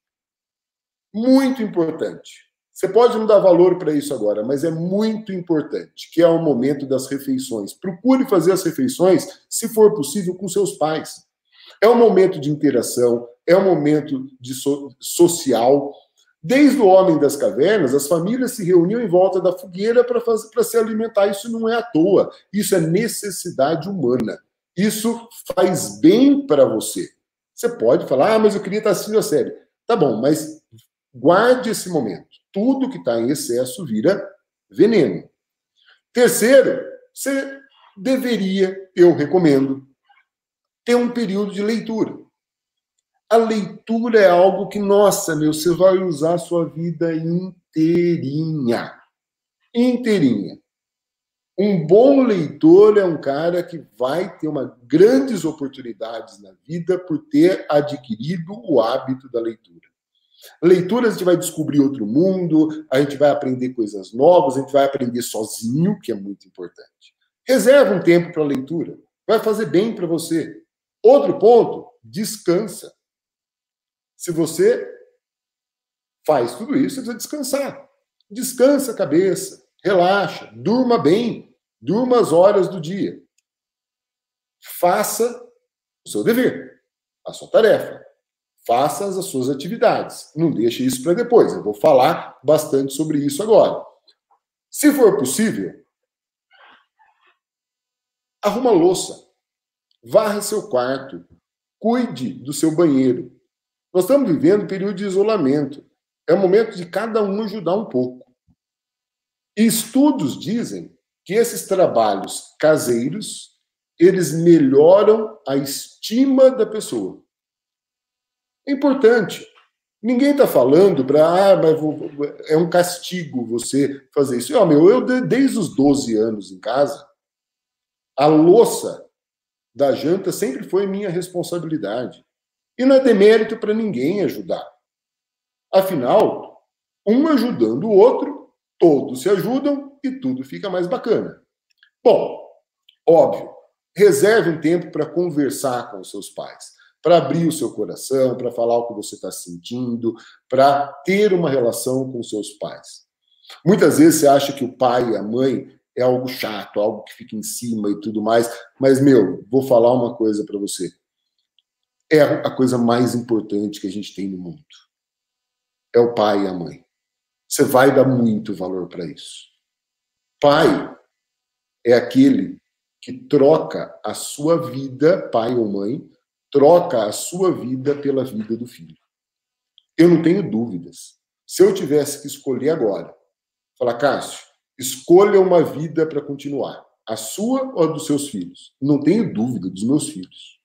Muito importante. Você pode não dar valor para isso agora, mas é muito importante, que é o momento das refeições. Procure fazer as refeições, se for possível, com seus pais. É um momento de interação, é um momento de social. Desde o Homem das Cavernas, as famílias se reuniam em volta da fogueira para se alimentar. Isso não é à toa, isso é necessidade humana. Isso faz bem para você. Você pode falar, mas eu queria estar assistindo a série. Tá bom, mas guarde esse momento. Tudo que está em excesso vira veneno. Terceiro, você deveria, eu recomendo, ter um período de leitura. A leitura é algo que, nossa, você vai usar a sua vida inteirinha. Inteirinha. Um bom leitor é um cara que vai ter grandes oportunidades na vida por ter adquirido o hábito da leitura. Leitura, a gente vai descobrir outro mundo, a gente vai aprender coisas novas, a gente vai aprender sozinho, que é muito importante. Reserva um tempo para a leitura. Vai fazer bem para você. Outro ponto, descansa. Se você faz tudo isso, você precisa descansar. Descansa a cabeça, relaxa, durma bem, durma as horas do dia. Faça o seu dever, a sua tarefa. Faça as suas atividades. Não deixe isso para depois. Eu vou falar bastante sobre isso agora. Se for possível, arruma a louça. Varra seu quarto. Cuide do seu banheiro. Nós estamos vivendo um período de isolamento. É o momento de cada um ajudar um pouco. E estudos dizem que esses trabalhos caseiros, eles melhoram a estima da pessoa. É importante. Ninguém está falando para, mas é um castigo você fazer isso. Eu, desde os 12 anos em casa, a louça da janta sempre foi minha responsabilidade. E não é demérito para ninguém ajudar. Afinal, um ajudando o outro, todos se ajudam e tudo fica mais bacana. Bom, óbvio, reserve um tempo para conversar com os seus pais, para abrir o seu coração, para falar o que você está sentindo, para ter uma relação com os seus pais. Muitas vezes você acha que o pai e a mãe é algo chato, algo que fica em cima e tudo mais, mas, vou falar uma coisa para você. É a coisa mais importante que a gente tem no mundo. É o pai e a mãe. Você vai dar muito valor para isso. Pai é aquele que troca a sua vida, pai ou mãe, troca a sua vida pela vida do filho. Eu não tenho dúvidas. Se eu tivesse que escolher agora, falar, Cássio, escolha uma vida para continuar. A sua ou a dos seus filhos? Não tenho dúvida dos meus filhos.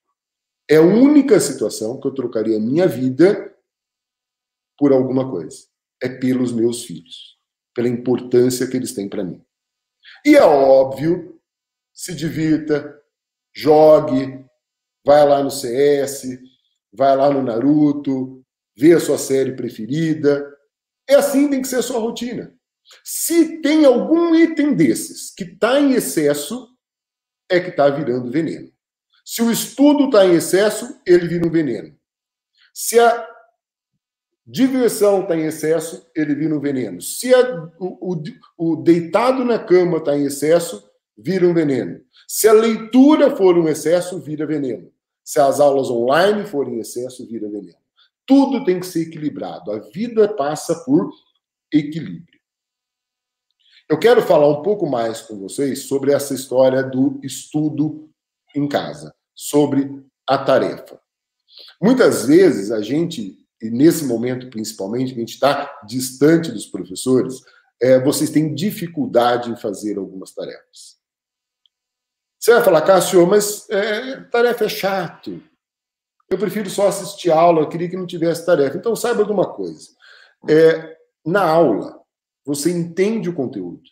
É a única situação que eu trocaria a minha vida por alguma coisa. É pelos meus filhos. Pela importância que eles têm para mim. E é óbvio, se divirta, jogue, vai lá no CS, vai lá no Naruto, vê a sua série preferida. É assim que tem que ser a sua rotina. Se tem algum item desses que está em excesso, é que está virando veneno. Se o estudo está em excesso, ele vira um veneno. Se a diversão está em excesso, ele vira um veneno. Se o deitado na cama está em excesso, vira um veneno. Se a leitura for um excesso, vira veneno. Se as aulas online forem em excesso, vira veneno. Tudo tem que ser equilibrado. A vida passa por equilíbrio. Eu quero falar um pouco mais com vocês sobre essa história do estudo em casa, sobre a tarefa. Muitas vezes a gente, e nesse momento principalmente, que a gente está distante dos professores, vocês têm dificuldade em fazer algumas tarefas. Você vai falar, Cássio, mas tarefa é chato. Eu prefiro só assistir aula, eu queria que não tivesse tarefa. Então saiba de uma coisa. Na aula, você entende o conteúdo.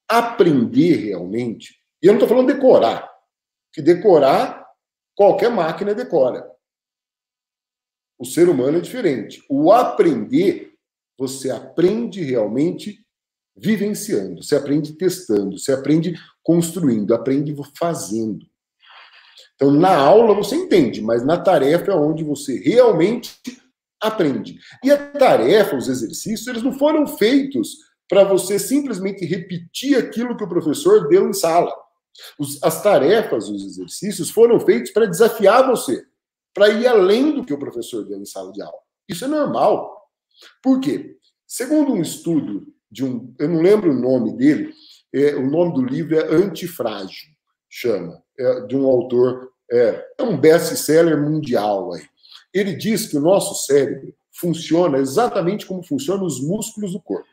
Aprender realmente, e eu não estou falando decorar, que decorar, qualquer máquina decora. O ser humano é diferente. O aprender, você aprende realmente vivenciando, você aprende testando, você aprende construindo, aprende fazendo. Então, na aula você entende, mas na tarefa é onde você realmente aprende. E a tarefa, os exercícios, eles não foram feitos para você simplesmente repetir aquilo que o professor deu em sala. As tarefas, os exercícios foram feitos para desafiar você, para ir além do que o professor deu em sala de aula. Isso é normal. Por quê? Segundo um estudo eu não lembro o nome dele, o nome do livro é Antifrágil, chama, de um autor, é um best-seller mundial aí. Ele diz que o nosso cérebro funciona exatamente como funcionam os músculos do corpo.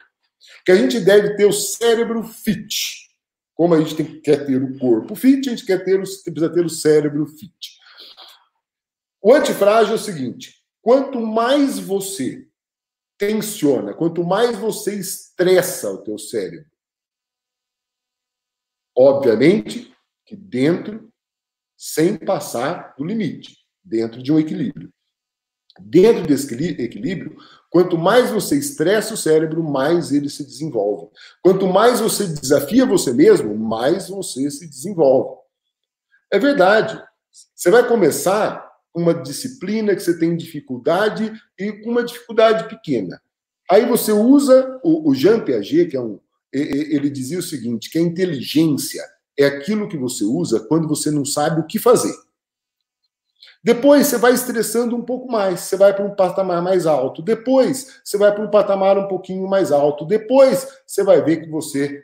Que a gente deve ter o cérebro fit. Como a gente quer ter o corpo fit, a gente precisa ter o cérebro fit. O antifrágil é o seguinte: quanto mais você tensiona, quanto mais você estressa o teu cérebro, obviamente que dentro, sem passar do limite, dentro de um equilíbrio. Dentro desse equilíbrio, quanto mais você estressa o cérebro, mais ele se desenvolve. Quanto mais você desafia você mesmo, mais você se desenvolve. É verdade. Você vai começar uma disciplina que você tem dificuldade e com uma dificuldade pequena. Aí você usa o Jean Piaget, que ele dizia o seguinte, que a inteligência é aquilo que você usa quando você não sabe o que fazer. Depois você vai estressando um pouco mais, você vai para um patamar mais alto. Depois você vai para um patamar um pouquinho mais alto. Depois você vai ver que você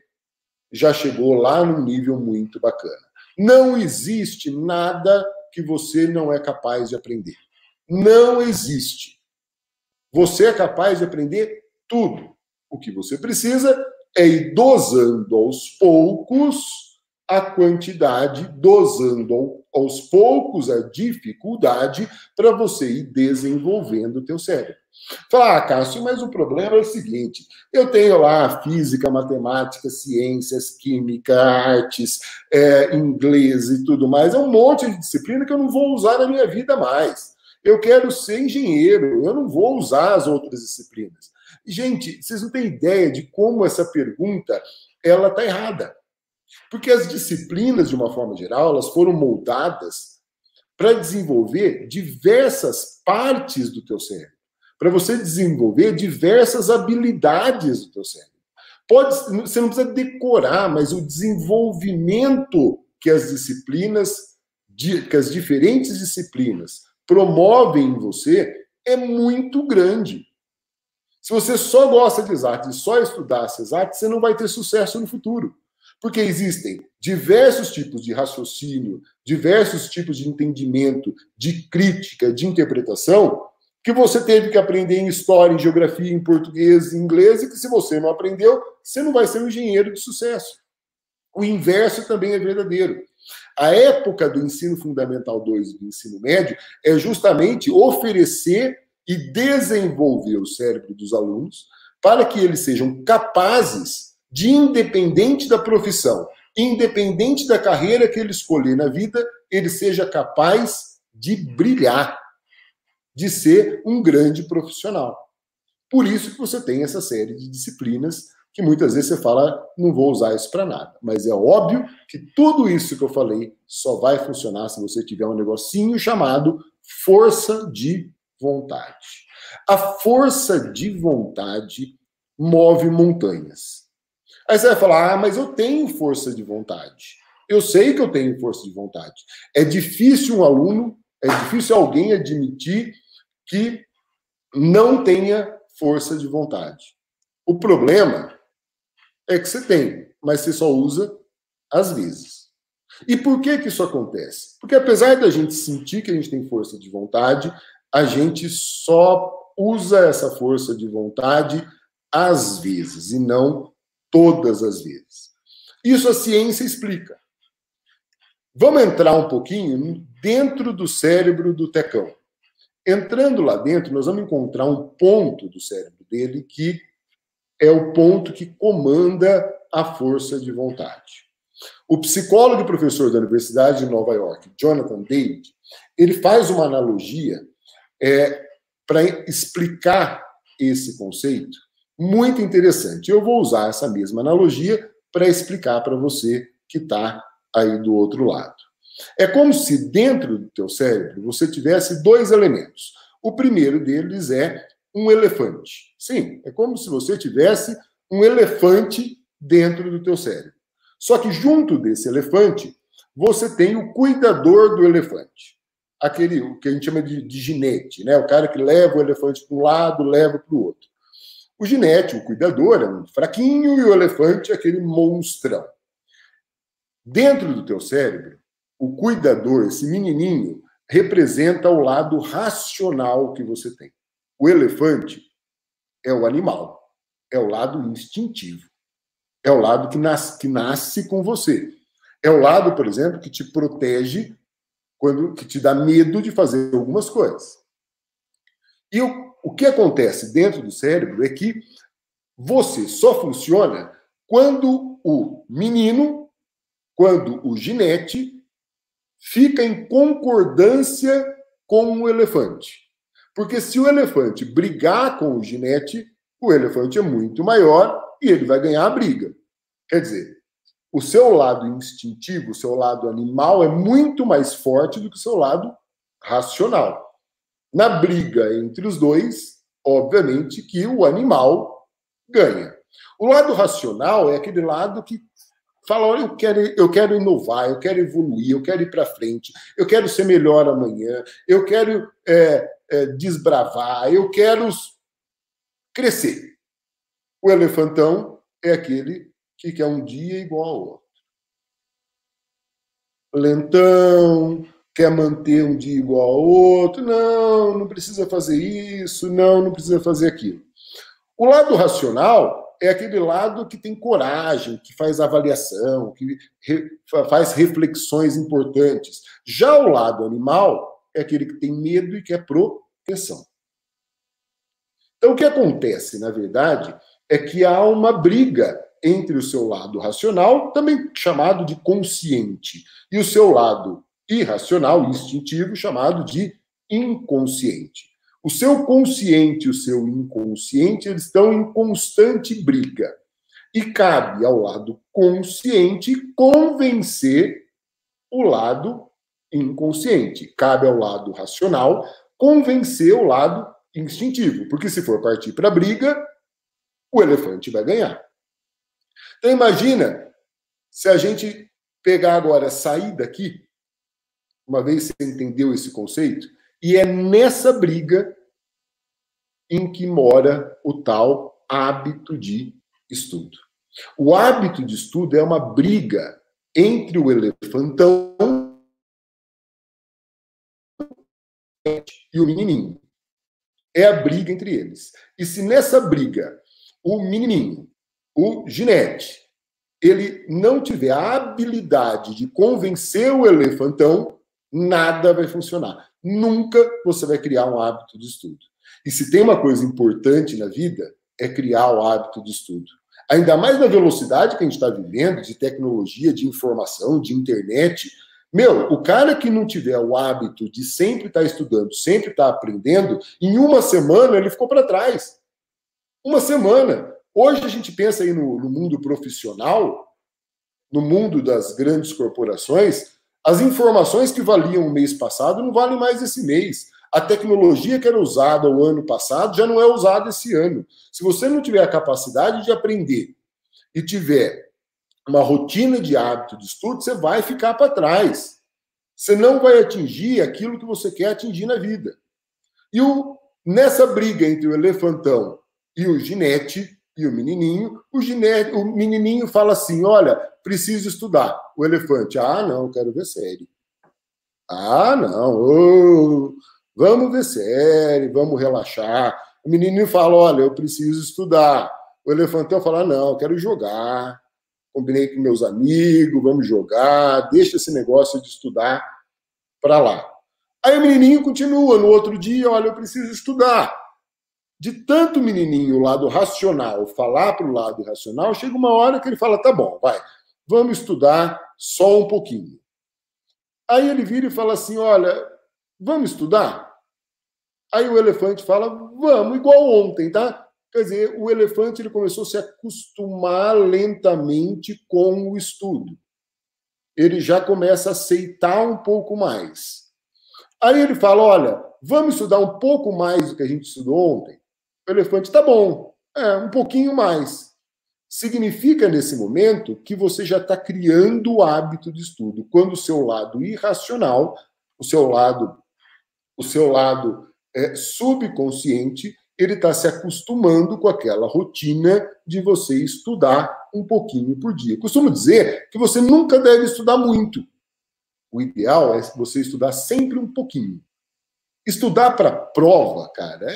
já chegou lá num nível muito bacana. Não existe nada que você não é capaz de aprender. Não existe. Você é capaz de aprender tudo. O que você precisa é ir dosando aos poucos a quantidade, dosando aos poucos a dificuldade para você ir desenvolvendo o teu cérebro. Fala, Cássio, mas o problema é o seguinte, eu tenho lá física, matemática, ciências, química, artes, inglês e tudo mais, é um monte de disciplina que eu não vou usar na minha vida mais. Eu quero ser engenheiro, eu não vou usar as outras disciplinas. Gente, vocês não têm ideia de como essa pergunta ela está errada. Porque as disciplinas, de uma forma geral, elas foram moldadas para desenvolver diversas partes do teu cérebro, para você desenvolver diversas habilidades do teu cérebro. Você não precisa decorar, mas o desenvolvimento que as disciplinas, que as diferentes disciplinas promovem em você é muito grande. Se você só gosta de exatas e só estudasse exatas, você não vai ter sucesso no futuro. Porque existem diversos tipos de raciocínio, diversos tipos de entendimento, de crítica, de interpretação, que você teve que aprender em história, em geografia, em português, em inglês, e que se você não aprendeu, você não vai ser um engenheiro de sucesso. O inverso também é verdadeiro. A época do ensino fundamental 2 e do ensino médio é justamente oferecer e desenvolver o cérebro dos alunos para que eles sejam capazes de, independente da profissão, independente da carreira que ele escolher na vida, ele seja capaz de brilhar, de ser um grande profissional. Por isso que você tem essa série de disciplinas que muitas vezes você fala, não vou usar isso para nada. Mas é óbvio que tudo isso que eu falei só vai funcionar se você tiver um negocinho chamado força de vontade. A força de vontade move montanhas. Aí você vai falar, mas eu tenho força de vontade. Eu sei que eu tenho força de vontade. É difícil um aluno, é difícil alguém admitir que não tenha força de vontade. O problema é que você tem, mas você só usa às vezes. E por que isso acontece? Porque apesar da gente sentir que a gente tem força de vontade, a gente só usa essa força de vontade às vezes, e não todas as vezes. Isso a ciência explica. Vamos entrar um pouquinho dentro do cérebro do Tecão. Entrando lá dentro, nós vamos encontrar um ponto do cérebro dele que é o ponto que comanda a força de vontade. O psicólogo e professor da Universidade de Nova York, Jonathan David, ele faz uma analogia para explicar esse conceito muito interessante. Eu vou usar essa mesma analogia para explicar para você que está aí do outro lado. É como se dentro do teu cérebro você tivesse dois elementos. O primeiro deles é um elefante. Sim, é como se você tivesse um elefante dentro do teu cérebro. Só que junto desse elefante, você tem o cuidador do elefante. Aquele o que a gente chama de ginete, né? O cara que leva o elefante para um lado, leva para o outro. O ginete, o cuidador, é um fraquinho e o elefante é aquele monstrão. Dentro do teu cérebro, o cuidador, esse menininho, representa o lado racional que você tem. O elefante é o animal, é o lado instintivo, é o lado que nasce com você. É o lado, por exemplo, que te protege, que te dá medo de fazer algumas coisas. E o que acontece dentro do cérebro é que você só funciona quando o menino, quando o ginete, fica em concordância com o elefante. Porque se o elefante brigar com o ginete, o elefante é muito maior e ele vai ganhar a briga. Quer dizer, o seu lado instintivo, o seu lado animal é muito mais forte do que o seu lado racional. Na briga entre os dois, obviamente que o animal ganha. O lado racional é aquele lado que fala, olha, eu quero inovar, eu quero evoluir, eu quero ir para frente, eu quero ser melhor amanhã, eu quero desbravar, eu quero crescer. O elefantão é aquele que quer um dia igual ao outro. Lentão, quer manter um dia igual ao outro, não precisa fazer isso, não precisa fazer aquilo. O lado racional é aquele lado que tem coragem, que faz avaliação, que faz reflexões importantes. Já o lado animal é aquele que tem medo e quer proteção. Então, o que acontece, na verdade, é que há uma briga entre o seu lado racional, também chamado de consciente, e o seu lado irracional, instintivo, chamado de inconsciente. O seu consciente e o seu inconsciente, eles estão em constante briga. E cabe ao lado consciente convencer o lado inconsciente. Cabe ao lado racional convencer o lado instintivo. Porque se for partir para a briga, o elefante vai ganhar. Então imagina se a gente pegar agora, sair daqui, uma vez que você entendeu esse conceito, e é nessa briga em que mora o tal hábito de estudo. O hábito de estudo é uma briga entre o elefantão e o menininho. É a briga entre eles. E se nessa briga o menininho, o ginete, ele não tiver a habilidade de convencer o elefantão, nada vai funcionar. Nunca você vai criar um hábito de estudo. E se tem uma coisa importante na vida, é criar o hábito de estudo. Ainda mais na velocidade que a gente está vivendo, de tecnologia, de informação, de internet. Meu, o cara que não tiver o hábito de sempre estar estudando, sempre estar aprendendo, em uma semana ele ficou para trás. Uma semana. Hoje a gente pensa aí no mundo profissional, no mundo das grandes corporações, as informações que valiam o mês passado não valem mais esse mês. A tecnologia que era usada o ano passado já não é usada esse ano. Se você não tiver a capacidade de aprender e tiver uma rotina de hábito de estudo, você vai ficar para trás. Você não vai atingir aquilo que você quer atingir na vida. E nessa briga entre o elefantão e o ginete e o menininho, o menininho fala assim, olha, preciso estudar. O elefante, não, quero ver série. Não, vamos ver série, vamos relaxar. O menininho fala, olha, eu preciso estudar. O elefantão fala, não, quero jogar. Combinei com meus amigos, vamos jogar, deixa esse negócio de estudar para lá. Aí o menininho continua, no outro dia, olha, eu preciso estudar. De tanto o menininho, o lado racional, falar para o lado irracional, chega uma hora que ele fala, tá bom, vai, vamos estudar só um pouquinho. Aí ele vira e fala assim, olha, vamos estudar? Aí o elefante fala, vamos, igual ontem, tá? Quer dizer, o elefante ele começou a se acostumar lentamente com o estudo. Ele já começa a aceitar um pouco mais. Aí ele fala, olha, vamos estudar um pouco mais do que a gente estudou ontem? O elefante, tá bom, um pouquinho mais. Significa, nesse momento, que você já está criando o hábito de estudo, quando o seu lado irracional, o seu lado subconsciente, ele está se acostumando com aquela rotina de você estudar um pouquinho por dia. Costumo dizer que você nunca deve estudar muito. O ideal é você estudar sempre um pouquinho. Estudar para prova, cara,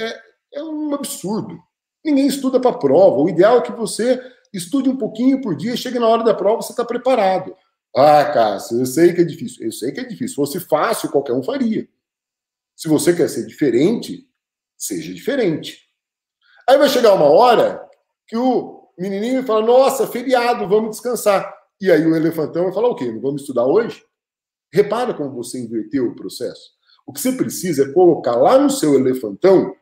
é um absurdo. Ninguém estuda para prova. O ideal é que você estude um pouquinho por dia, chegue na hora da prova, você está preparado. Cássio, eu sei que é difícil. Eu sei que é difícil. Se fosse fácil, qualquer um faria. Se você quer ser diferente, seja diferente. Aí vai chegar uma hora que o menininho fala, nossa, feriado, vamos descansar. E aí o elefantão vai falar o quê? Não vamos estudar hoje? Repara como você inverteu o processo. O que você precisa é colocar lá no seu elefantão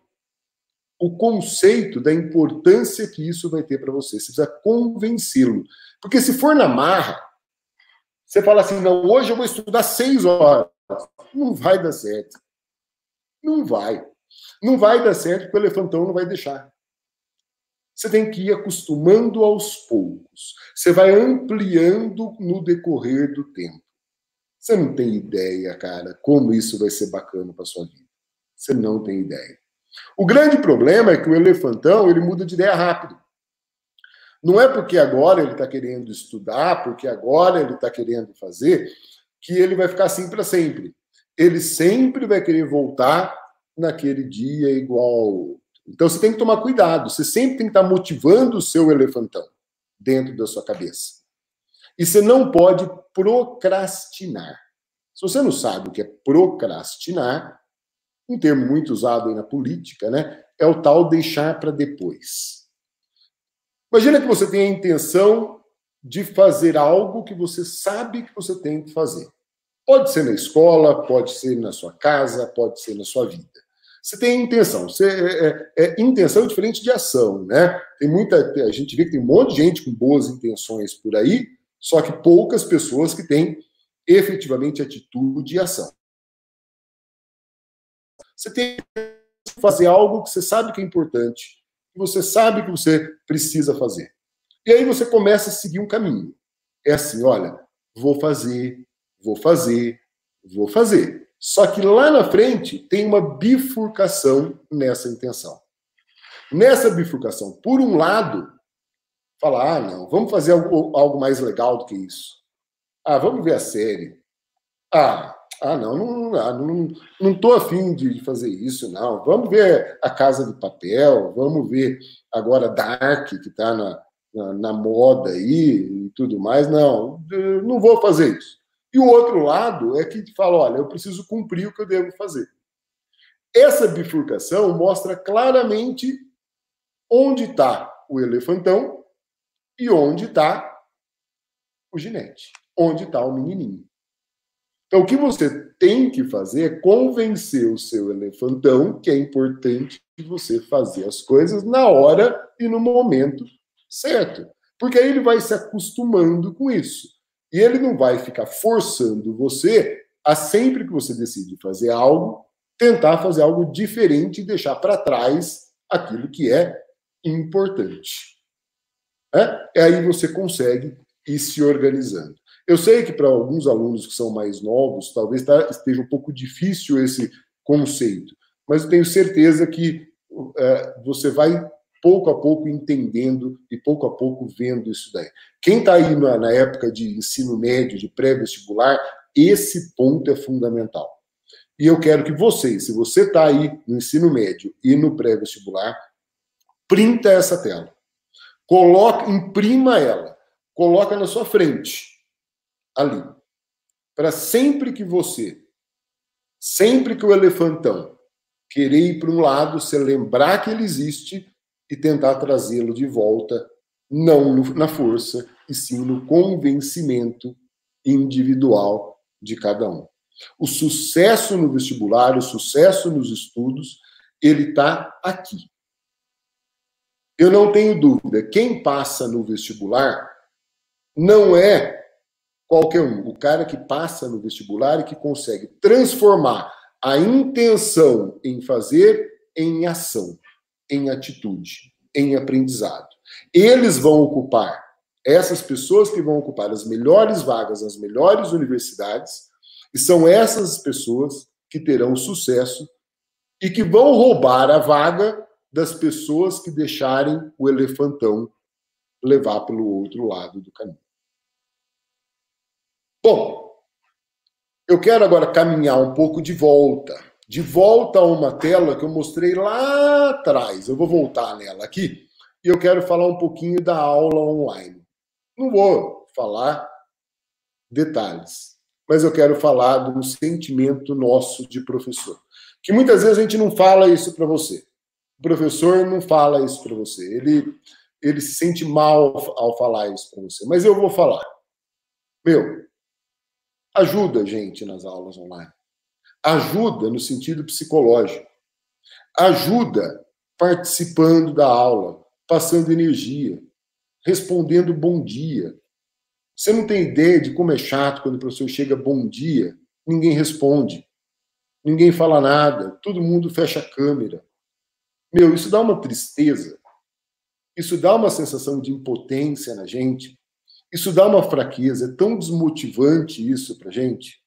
o conceito da importância que isso vai ter para você. Você precisa convencê-lo. Porque se for na marra, você fala assim, não, hoje eu vou estudar 6 horas. Não vai dar certo. Não vai. Não vai dar certo porque o elefantão não vai deixar. Você tem que ir acostumando aos poucos. Você vai ampliando no decorrer do tempo. Você não tem ideia, cara, como isso vai ser bacana para sua vida. Você não tem ideia. O grande problema é que o elefantão, ele muda de ideia rápido. Não é porque agora ele está querendo estudar, porque agora ele está querendo fazer, que ele vai ficar assim para sempre. Ele sempre vai querer voltar naquele dia igual ao outro. Então você tem que tomar cuidado, você sempre tem que estar motivando o seu elefantão dentro da sua cabeça. E você não pode procrastinar. Se você não sabe o que é procrastinar, um termo muito usado aí na política, né, é o tal deixar para depois. Imagina que você tem a intenção de fazer algo que você sabe que você tem que fazer. Pode ser na escola, pode ser na sua casa, pode ser na sua vida. Você tem intenção. Intenção é diferente de ação, né? A gente vê que tem um monte de gente com boas intenções por aí, só que poucas pessoas que têm efetivamente atitude e ação. Você tem que fazer algo que você sabe que é importante, que você sabe que você precisa fazer. E aí você começa a seguir um caminho. É assim, olha, vou fazer, vou fazer, vou fazer. Só que lá na frente tem uma bifurcação nessa intenção. Nessa bifurcação, por um lado, fala, não, vamos fazer algo mais legal do que isso. Vamos ver a série. Não estou afim de fazer isso, não. Vamos ver A Casa de Papel, vamos ver agora Dark, que está na moda aí e tudo mais. Não vou fazer isso. E o outro lado é que fala, olha, eu preciso cumprir o que eu devo fazer. Essa bifurcação mostra claramente onde está o elefantão e onde está o ginete, onde está o menininho. Então, o que você tem que fazer é convencer o seu elefantão que é importante você fazer as coisas na hora e no momento certo. Porque aí ele vai se acostumando com isso. E ele não vai ficar forçando você a, sempre que você decide fazer algo, tentar fazer algo diferente e deixar para trás aquilo que é importante. Aí você consegue ir se organizando. Eu sei que para alguns alunos que são mais novos, talvez esteja um pouco difícil esse conceito, mas eu tenho certeza que você vai pouco a pouco entendendo e pouco a pouco vendo isso daí. Quem está aí na época de ensino médio, de pré-vestibular, esse ponto é fundamental. E eu quero que vocês, se você está aí no ensino médio e no pré-vestibular, printa essa tela. Imprima ela. Coloca na sua frente. Ali. Para sempre que o elefantão querer ir para um lado, você lembrar que ele existe e tentar trazê-lo de volta, não na força, e sim no convencimento individual de cada um. O sucesso no vestibular, o sucesso nos estudos, ele está aqui. Eu não tenho dúvida, quem passa no vestibular não é qualquer um. O cara que passa no vestibular e que consegue transformar a intenção em fazer em ação, em atitude, em aprendizado. Eles vão ocupar, essas pessoas que vão ocupar as melhores vagas nas melhores universidades, e são essas pessoas que terão sucesso e que vão roubar a vaga das pessoas que deixarem o elefantão levar pelo outro lado do caminho. Bom, eu quero agora caminhar um pouco de volta a uma tela que eu mostrei lá atrás. Eu vou voltar nela aqui e eu quero falar um pouquinho da aula online. Não vou falar detalhes, mas eu quero falar do sentimento nosso de professor. Que muitas vezes a gente não fala isso para você. O professor não fala isso para você. Ele se sente mal ao falar isso para você. Mas eu vou falar. Ajuda a gente nas aulas online. Ajuda no sentido psicológico. Ajuda participando da aula, passando energia, respondendo bom dia. Você não tem ideia de como é chato quando o professor chega bom dia, ninguém responde, ninguém fala nada, todo mundo fecha a câmera. Isso dá uma tristeza. Isso dá uma sensação de impotência na gente. Isso dá uma fraqueza, é tão desmotivante isso pra gente.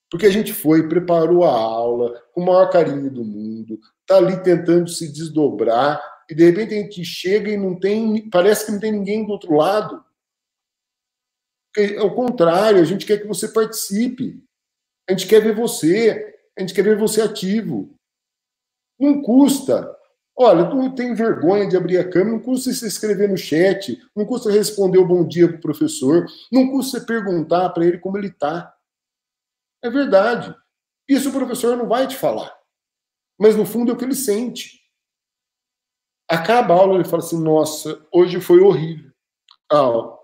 Porque a gente preparou a aula com o maior carinho do mundo, tá ali tentando se desdobrar, e de repente a gente chega e parece que não tem ninguém do outro lado. Porque, ao contrário, a gente quer que você participe. A gente quer ver você ativo. Não custa Olha, tu não tem vergonha de abrir a câmera, não custa você escrever no chat, não custa responder o bom dia para o professor, não custa você perguntar para ele como ele está. É verdade. Isso o professor não vai te falar. Mas no fundo é o que ele sente. Acaba a aula, ele fala assim, nossa, hoje foi horrível. Ah,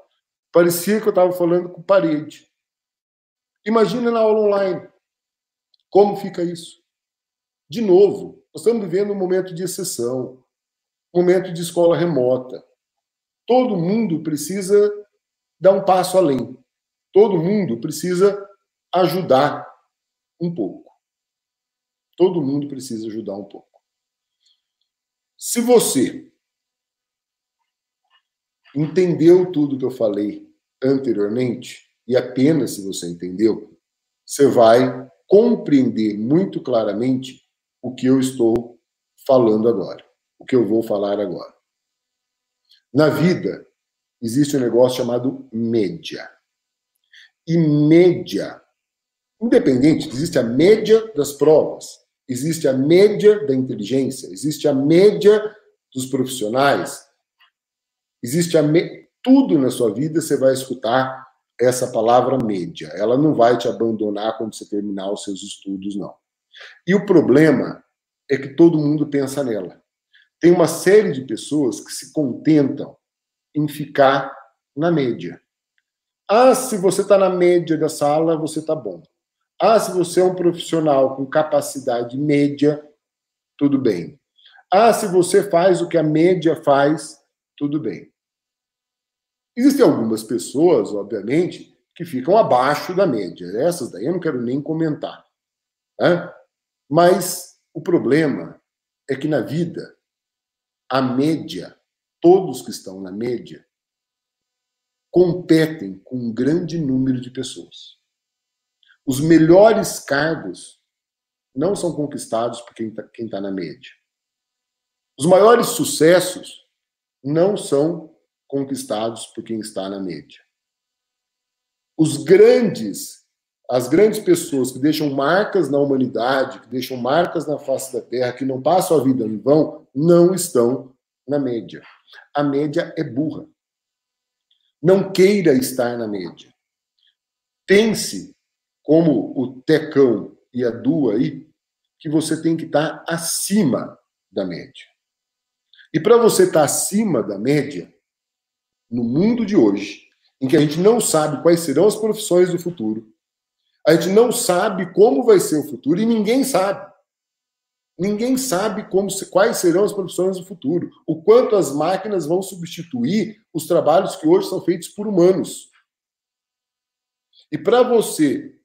parecia que eu estava falando com parede. Imagina na aula online. Como fica isso? De novo, nós estamos vivendo um momento de exceção, um momento de escola remota. Todo mundo precisa dar um passo além. Todo mundo precisa ajudar um pouco. Todo mundo precisa ajudar um pouco. Se você entendeu tudo que eu falei anteriormente, e apenas se você entendeu, você vai compreender muito claramente o que eu estou falando agora, o que eu vou falar agora. Na vida, existe um negócio chamado média. E média, independente, existe a média das provas, existe a média da inteligência, existe a média dos profissionais, existe tudo na sua vida você vai escutar essa palavra média. Ela não vai te abandonar quando você terminar os seus estudos, não. E o problema é que todo mundo pensa nela. Tem uma série de pessoas que se contentam em ficar na média. Ah, se você está na média da sala, você está bom. Ah, se você é um profissional com capacidade média, tudo bem. Ah, se você faz o que a média faz, tudo bem. Existem algumas pessoas, obviamente, que ficam abaixo da média. Essas daí eu não quero nem comentar. Né? Mas o problema é que na vida, a média, todos que estão na média, competem com um grande número de pessoas. Os melhores cargos não são conquistados por quem está na média. Os maiores sucessos não são conquistados por quem está na média. As grandes pessoas que deixam marcas na humanidade, que deixam marcas na face da Terra, que não passam a vida em vão, não estão na média. A média é burra. Não queira estar na média. Pense, como o Tecão e a Du aí, que você tem que estar acima da média. E para você estar acima da média, no mundo de hoje, em que a gente não sabe quais serão as profissões do futuro, a gente não sabe como vai ser o futuro e ninguém sabe. Ninguém sabe quais serão as profissões do futuro, o quanto as máquinas vão substituir os trabalhos que hoje são feitos por humanos. E para você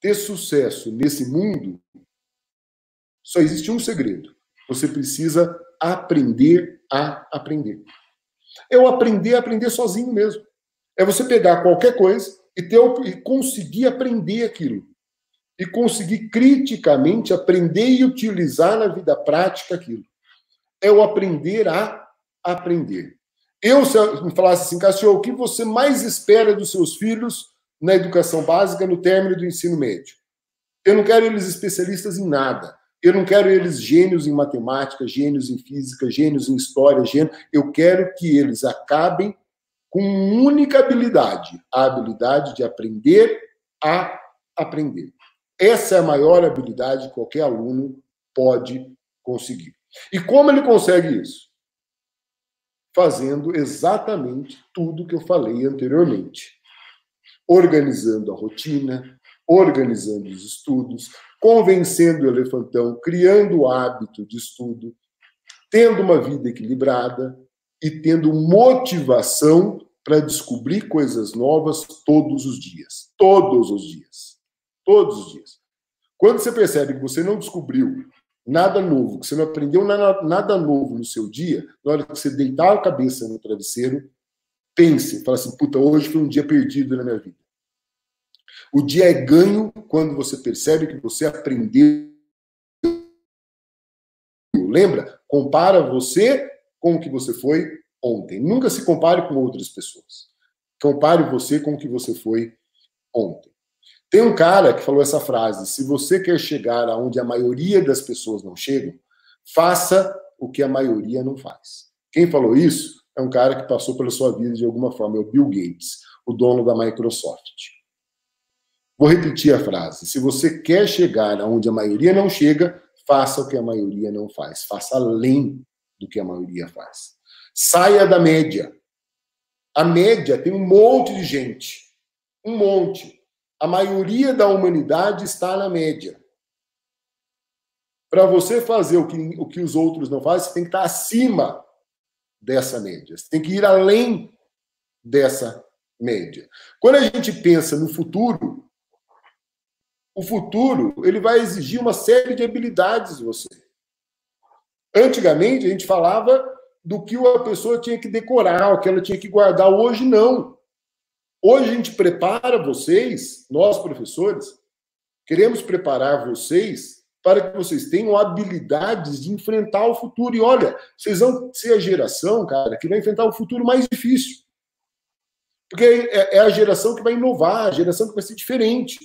ter sucesso nesse mundo, só existe um segredo. Você precisa aprender a aprender. É o aprender a aprender sozinho mesmo. É você pegar qualquer coisa e conseguir aprender aquilo. E conseguir criticamente aprender e utilizar na vida prática aquilo. É o aprender a aprender. Se eu me falasse assim, Cássio, o que você mais espera dos seus filhos na educação básica no término do ensino médio? Eu não quero eles especialistas em nada. Eu não quero eles gênios em matemática, gênios em física, gênios em história, Eu quero que eles acabem com uma única habilidade, a habilidade de aprender a aprender. Essa é a maior habilidade que qualquer aluno pode conseguir. E como ele consegue isso? Fazendo exatamente tudo que eu falei anteriormente. Organizando a rotina, organizando os estudos, convencendo o elefantão, criando o hábito de estudo, tendo uma vida equilibrada e tendo motivação para descobrir coisas novas todos os dias. Todos os dias. Todos os dias. Quando você percebe que você não descobriu nada novo, que você não aprendeu nada novo no seu dia, na hora que você deitar a cabeça no travesseiro, pense, fala assim, puta, hoje foi um dia perdido na minha vida. O dia é ganho quando você percebe que você aprendeu. Lembra? Compara você com o que você foi ontem. Nunca se compare com outras pessoas. Compare você com o que você foi ontem. Tem um cara que falou essa frase: se você quer chegar aonde a maioria das pessoas não chegam, faça o que a maioria não faz. Quem falou isso é um cara que passou pela sua vida de alguma forma, é o Bill Gates, o dono da Microsoft. Vou repetir a frase. Se você quer chegar aonde a maioria não chega, faça o que a maioria não faz. Faça além do que a maioria faz. Saia da média. A média tem um monte de gente. Um monte. A maioria da humanidade está na média. Para você fazer o que os outros não fazem, você tem que estar acima dessa média. Você tem que ir além dessa média. Quando a gente pensa no futuro, o futuro ele vai exigir uma série de habilidades de você. Antigamente, a gente falava do que a pessoa tinha que decorar, o que ela tinha que guardar. Hoje, não. Hoje, a gente prepara vocês, nós, professores, queremos preparar vocês para que vocês tenham habilidades de enfrentar o futuro. E olha, vocês vão ser a geração, cara, que vai enfrentar o futuro mais difícil. Porque é a geração que vai inovar, a geração que vai ser diferente.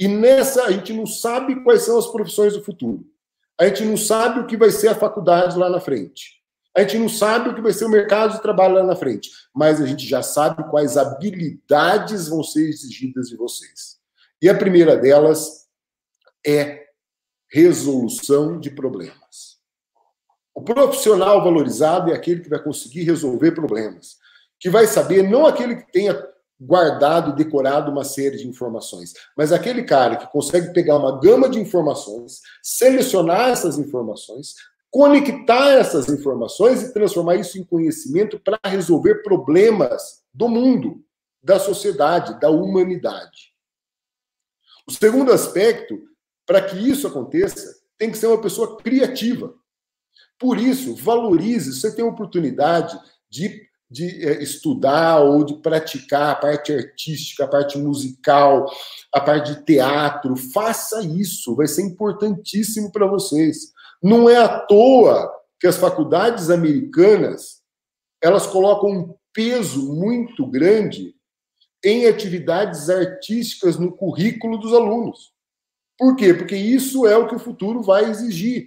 E nessa, a gente não sabe quais são as profissões do futuro. A gente não sabe o que vai ser a faculdade lá na frente. A gente não sabe o que vai ser o mercado de trabalho lá na frente. Mas a gente já sabe quais habilidades vão ser exigidas de vocês. E a primeira delas é resolução de problemas. O profissional valorizado é aquele que vai conseguir resolver problemas. Que vai saber, não aquele que tenha guardado e decorado uma série de informações, mas aquele cara que consegue pegar uma gama de informações, selecionar essas informações, conectar essas informações e transformar isso em conhecimento para resolver problemas do mundo, da sociedade, da humanidade. O segundo aspecto, para que isso aconteça, tem que ser uma pessoa criativa. Por isso, valorize, você tem a oportunidade de estudar ou de praticar a parte artística, a parte musical, a parte de teatro. Faça isso, vai ser importantíssimo para vocês. Não é à toa que as faculdades americanas elas colocam um peso muito grande em atividades artísticas no currículo dos alunos. Por quê? Porque isso é o que o futuro vai exigir.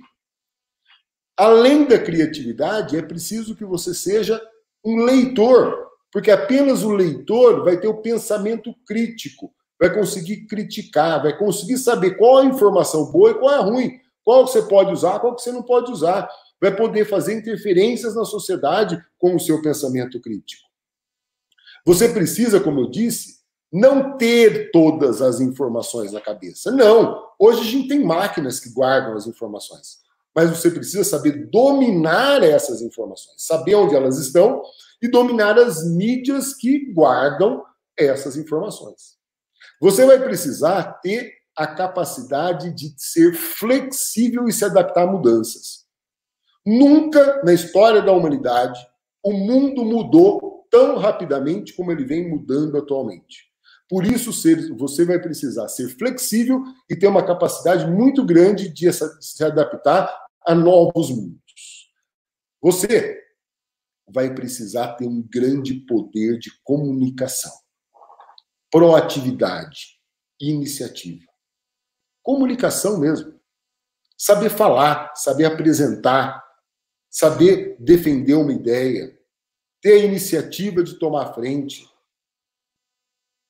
Além da criatividade, é preciso que você seja um leitor, porque apenas o leitor vai ter o pensamento crítico, vai conseguir criticar, vai conseguir saber qual a informação boa e qual é a ruim, qual você pode usar, qual que você não pode usar, vai poder fazer interferências na sociedade com o seu pensamento crítico. Você precisa, como eu disse, não ter todas as informações na cabeça. Não! Hoje a gente tem máquinas que guardam as informações. Mas você precisa saber dominar essas informações, saber onde elas estão e dominar as mídias que guardam essas informações. Você vai precisar ter a capacidade de ser flexível e se adaptar a mudanças. Nunca na história da humanidade o mundo mudou tão rapidamente como ele vem mudando atualmente. Por isso, você vai precisar ser flexível e ter uma capacidade muito grande de se adaptar a novos mundos. Você vai precisar ter um grande poder de comunicação, proatividade, iniciativa. Comunicação mesmo. Saber falar, saber apresentar, saber defender uma ideia, ter a iniciativa de tomar a frente.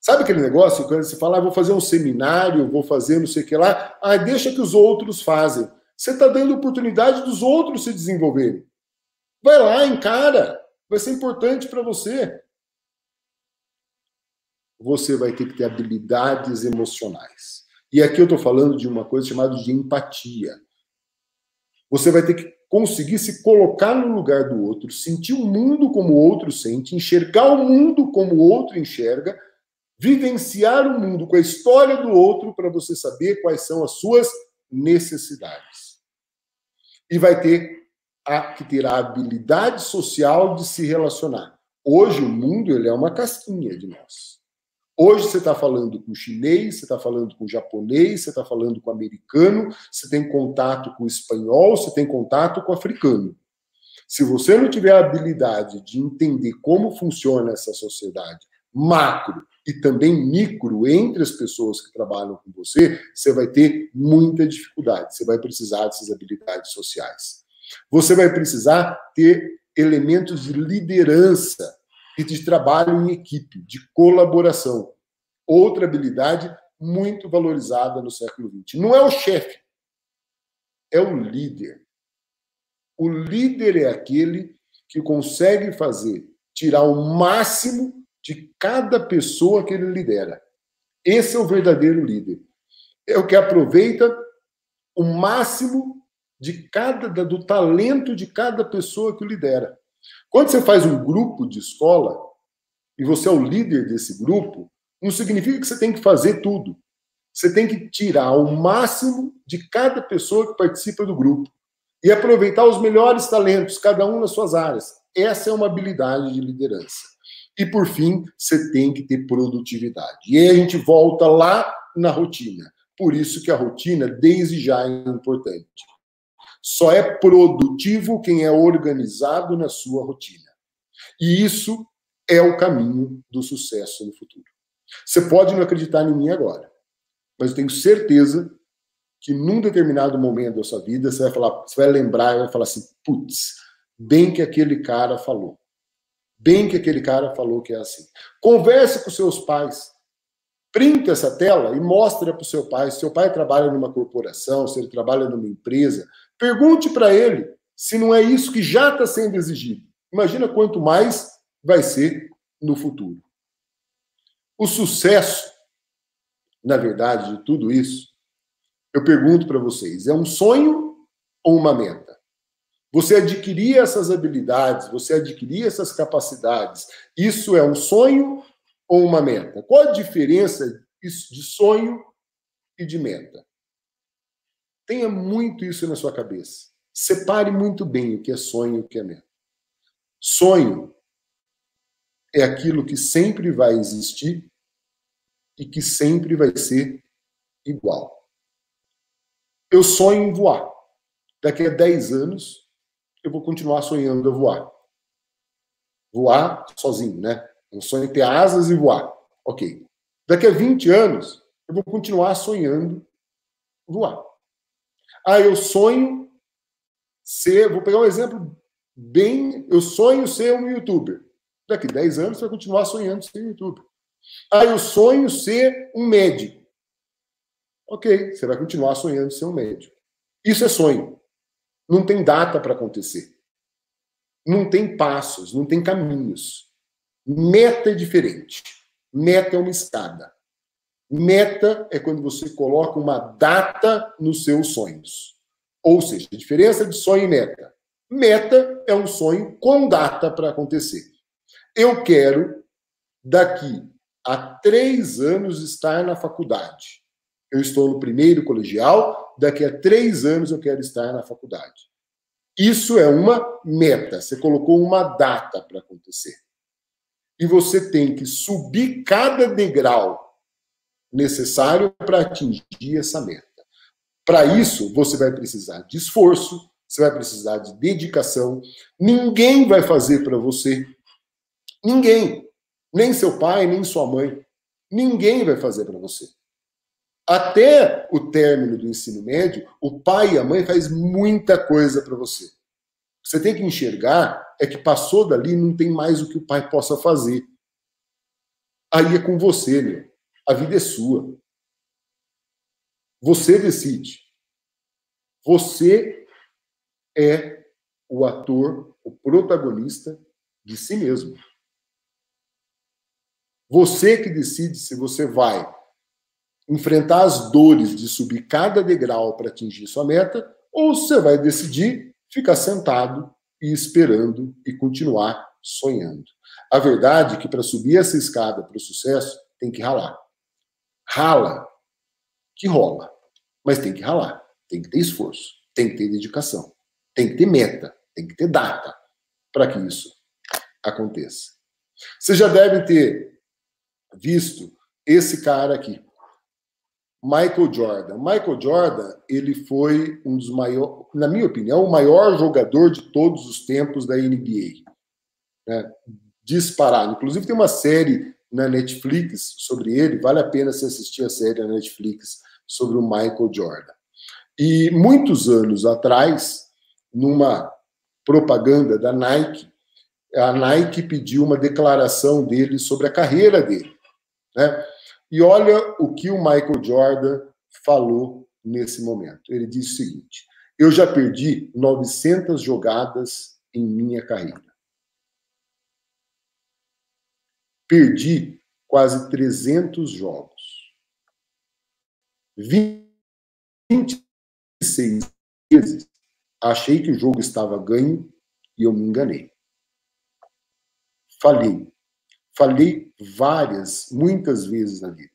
Sabe aquele negócio quando você fala, vou fazer um seminário, vou fazer não sei o que lá, deixa que os outros fazem. Você está dando oportunidade dos outros se desenvolverem. Vai lá, encara. Vai ser importante para você. Você vai ter que ter habilidades emocionais. E aqui eu estou falando de uma coisa chamada de empatia. Você vai ter que conseguir se colocar no lugar do outro, sentir o mundo como o outro sente, enxergar o mundo como o outro enxerga, vivenciar o mundo com a história do outro para você saber quais são as suas necessidades. E vai ter que ter a habilidade social de se relacionar. Hoje o mundo ele é uma casquinha de nós. Hoje você está falando com o chinês, você está falando com o japonês, você está falando com o americano, você tem contato com o espanhol, você tem contato com o africano. Se você não tiver a habilidade de entender como funciona essa sociedade macro e também micro entre as pessoas que trabalham com você, você vai ter muita dificuldade, você vai precisar dessas habilidades sociais. Você vai precisar ter elementos de liderança e de trabalho em equipe, de colaboração. Outra habilidade muito valorizada no século XX. Não é o chefe, é o líder. O líder é aquele que consegue tirar o máximo de cada pessoa que ele lidera. Esse é o verdadeiro líder. É o que aproveita o máximo do talento de cada pessoa que o lidera. Quando você faz um grupo de escola e você é o líder desse grupo, não significa que você tem que fazer tudo. Você tem que tirar o máximo de cada pessoa que participa do grupo e aproveitar os melhores talentos, cada um nas suas áreas. Essa é uma habilidade de liderança. E, por fim, você tem que ter produtividade. E aí a gente volta lá na rotina. Por isso que a rotina, desde já, é importante. Só é produtivo quem é organizado na sua rotina. E isso é o caminho do sucesso no futuro. Você pode não acreditar em mim agora, mas eu tenho certeza que num determinado momento da sua vida você vai lembrar e vai falar assim, putz, bem que aquele cara falou. Bem que aquele cara falou que é assim. Converse com seus pais. Printa essa tela e mostre para o seu pai. Se seu pai trabalha numa corporação, se ele trabalha numa empresa, pergunte para ele se não é isso que já está sendo exigido. Imagina quanto mais vai ser no futuro. O sucesso, na verdade, de tudo isso, eu pergunto para vocês, é um sonho ou uma meta? Você adquirir essas habilidades, você adquirir essas capacidades, isso é um sonho ou uma meta? Qual a diferença de sonho e de meta? Tenha muito isso na sua cabeça. Separe muito bem o que é sonho e o que é meta. Sonho é aquilo que sempre vai existir e que sempre vai ser igual. Eu sonho em voar. Daqui a 10 anos, eu vou continuar sonhando a voar. Voar sozinho, né? Um sonho é ter asas e voar. Ok. Daqui a 20 anos, eu vou continuar sonhando voar. Eu sonho ser... Vou pegar um exemplo eu sonho ser um youtuber. Daqui a 10 anos, você vai continuar sonhando ser um youtuber. Eu sonho ser um médico. Ok, você vai continuar sonhando ser um médico. Isso é sonho. Não tem data para acontecer. Não tem passos, não tem caminhos. Meta é diferente. Meta é uma escada. Meta é quando você coloca uma data nos seus sonhos. Ou seja, a diferença de sonho e meta. Meta é um sonho com data para acontecer. Eu quero, daqui a 3 anos, estar na faculdade. Eu estou no primeiro colegial, daqui a 3 anos eu quero estar na faculdade. Isso é uma meta. Você colocou uma data para acontecer. E você tem que subir cada degrau necessário para atingir essa meta. Para isso, você vai precisar de esforço, você vai precisar de dedicação. Ninguém vai fazer para você. Ninguém. Nem seu pai, nem sua mãe. Ninguém vai fazer para você. Até o término do ensino médio, o pai e a mãe fazem muita coisa para você. Você tem que enxergar é que passou dali, não tem mais o que o pai possa fazer. Aí é com você, meu. A vida é sua. Você decide. Você é o ator, o protagonista de si mesmo. Você que decide se você vai enfrentar as dores de subir cada degrau para atingir sua meta, ou você vai decidir ficar sentado e esperando e continuar sonhando. A verdade é que para subir essa escada para o sucesso, tem que ralar. Rala, que rola. Mas tem que ralar, tem que ter esforço, tem que ter dedicação, tem que ter meta, tem que ter data para que isso aconteça. Você já deve ter visto esse cara aqui, Michael Jordan. Michael Jordan, ele foi um dos maiores, na minha opinião, o maior jogador de todos os tempos da NBA. Né? Disparado. Inclusive tem uma série na Netflix sobre ele, vale a pena você assistir a série na Netflix sobre o Michael Jordan. E muitos anos atrás, numa propaganda da Nike, a Nike pediu uma declaração dele sobre a carreira dele, né? E olha o que o Michael Jordan falou nesse momento. Ele disse o seguinte: eu já perdi 900 jogadas em minha carreira. Perdi quase 300 jogos. 26 vezes achei que o jogo estava ganho e eu me enganei. Falhei. Falhei muitas vezes na vida.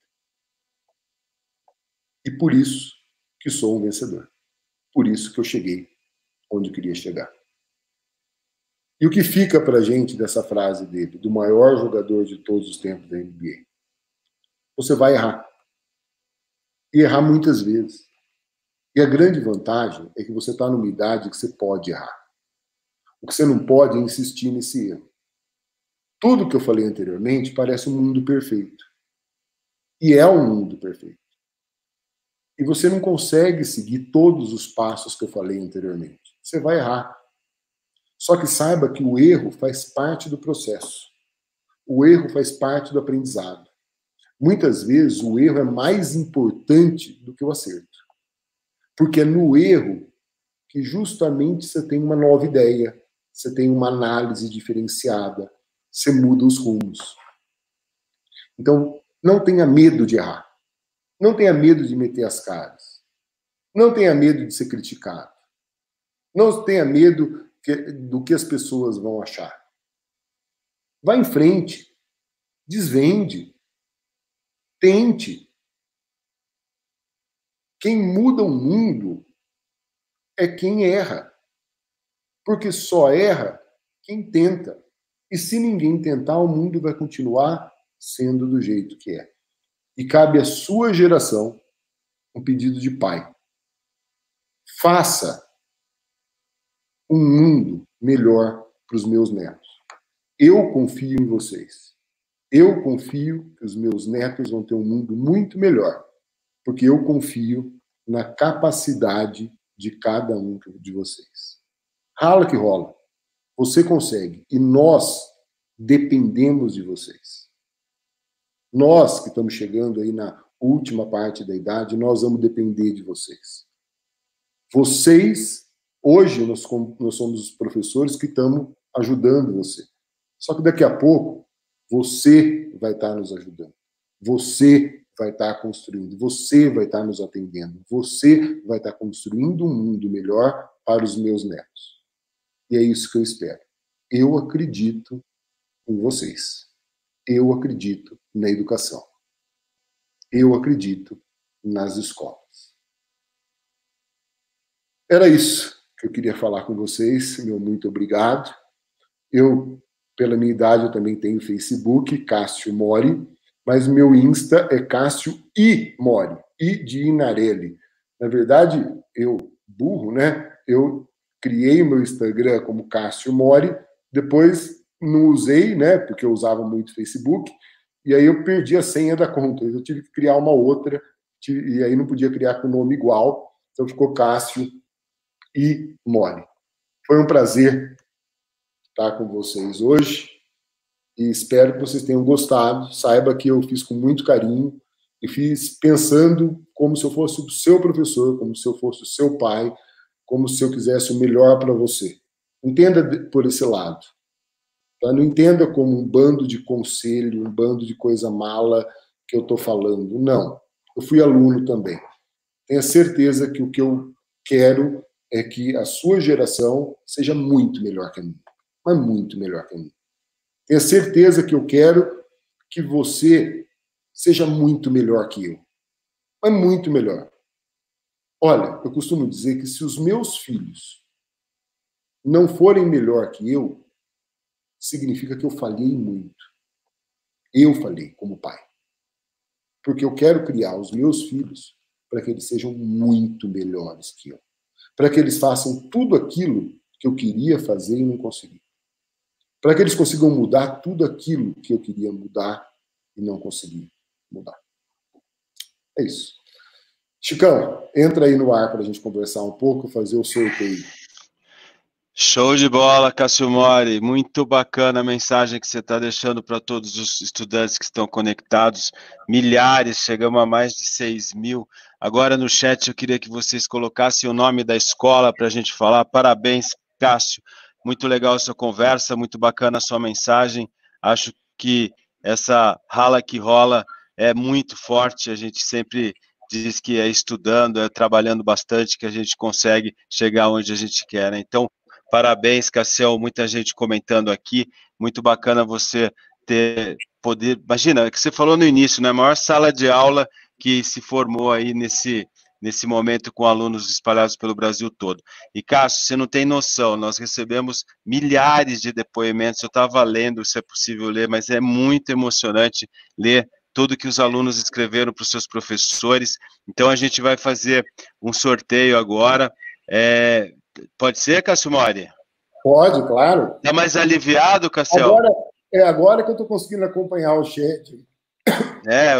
E por isso que sou um vencedor. Por isso que eu cheguei onde eu queria chegar. E o que fica para a gente dessa frase dele, do maior jogador de todos os tempos da NBA? Você vai errar. E errar muitas vezes. E a grande vantagem é que você está numa idade que você pode errar. O que você não pode é insistir nesse erro. Tudo que eu falei anteriormente parece um mundo perfeito. E é um mundo perfeito. E você não consegue seguir todos os passos que eu falei anteriormente. Você vai errar. Só que saiba que o erro faz parte do processo. O erro faz parte do aprendizado. Muitas vezes o erro é mais importante do que o acerto. Porque é no erro que justamente você tem uma nova ideia, você tem uma análise diferenciada, você muda os rumos. Então, não tenha medo de errar. Não tenha medo de meter as caras. Não tenha medo de ser criticado. Não tenha medo do que as pessoas vão achar. Vá em frente. Desvende. Tente. Quem muda o mundo é quem erra. Porque só erra quem tenta. E se ninguém tentar, o mundo vai continuar sendo do jeito que é. E cabe à sua geração um pedido de pai. Faça um mundo melhor para os meus netos. Eu confio em vocês. Eu confio que os meus netos vão ter um mundo muito melhor, porque eu confio na capacidade de cada um de vocês. Rala que rola. Você consegue. E nós dependemos de vocês. Nós que estamos chegando aí na última parte da idade, nós vamos depender de vocês. Vocês, hoje, nós somos os professores que estamos ajudando você. Só que daqui a pouco, você vai estar nos ajudando. Você vai estar construindo. Você vai estar nos atendendo. Você vai estar construindo um mundo melhor para os meus netos. E é isso que eu espero. Eu acredito em vocês. Eu acredito na educação. Eu acredito nas escolas. Era isso que eu queria falar com vocês. Meu muito obrigado. Eu, pela minha idade, eu também tenho Facebook, Cássio Mori, mas meu Insta é Cássio I Mori, I de Inarelli. Na verdade, eu, burro, né? Eu criei meu Instagram como Cássio Mori, depois não usei, né? Porque eu usava muito Facebook, e aí eu perdi a senha da conta. Eu tive que criar uma outra, e aí não podia criar com nome igual, então ficou Cássio I Mori. Foi um prazer estar com vocês hoje e espero que vocês tenham gostado. Saiba que eu fiz com muito carinho e fiz pensando como se eu fosse o seu professor, como se eu fosse o seu pai, como se eu quisesse o melhor para você. Entenda por esse lado. Tá? Não entenda como um bando de conselho, um bando de coisa mala que eu estou falando. Não. Eu fui aluno também. Tenha certeza que o que eu quero é que a sua geração seja muito melhor que a minha. Mas muito melhor que a minha. Tenha certeza que eu quero que você seja muito melhor que eu. Mas muito melhor. Olha, eu costumo dizer que se os meus filhos não forem melhor que eu, significa que eu falhei muito. Eu falhei como pai. Porque eu quero criar os meus filhos para que eles sejam muito melhores que eu. Para que eles façam tudo aquilo que eu queria fazer e não consegui. Para que eles consigam mudar tudo aquilo que eu queria mudar e não consegui mudar. É isso. Chicão, entra aí no ar para a gente conversar um pouco, fazer o sorteio. Show de bola, Cássio Mori. Muito bacana a mensagem que você está deixando para todos os estudantes que estão conectados. Milhares, chegamos a mais de 6.000. Agora no chat eu queria que vocês colocassem o nome da escola para a gente falar. Parabéns, Cássio. Muito legal a sua conversa, muito bacana a sua mensagem. Acho que essa rala que rola é muito forte. A gente sempre diz que é estudando, é trabalhando bastante que a gente consegue chegar onde a gente quer, né? Então, parabéns, Cassiel, muita gente comentando aqui, muito bacana você ter poder, imagina, que você falou no início, né, a maior sala de aula que se formou aí nesse momento com alunos espalhados pelo Brasil todo. E, Cássio, você não tem noção, nós recebemos milhares de depoimentos, eu estava lendo, se é possível ler, mas é muito emocionante ler tudo que os alunos escreveram para os seus professores. Então, a gente vai fazer um sorteio agora, pode ser, Cássio Mori? Pode, claro. Está mais aliviado, Cassiel? Agora que eu estou conseguindo acompanhar o chat.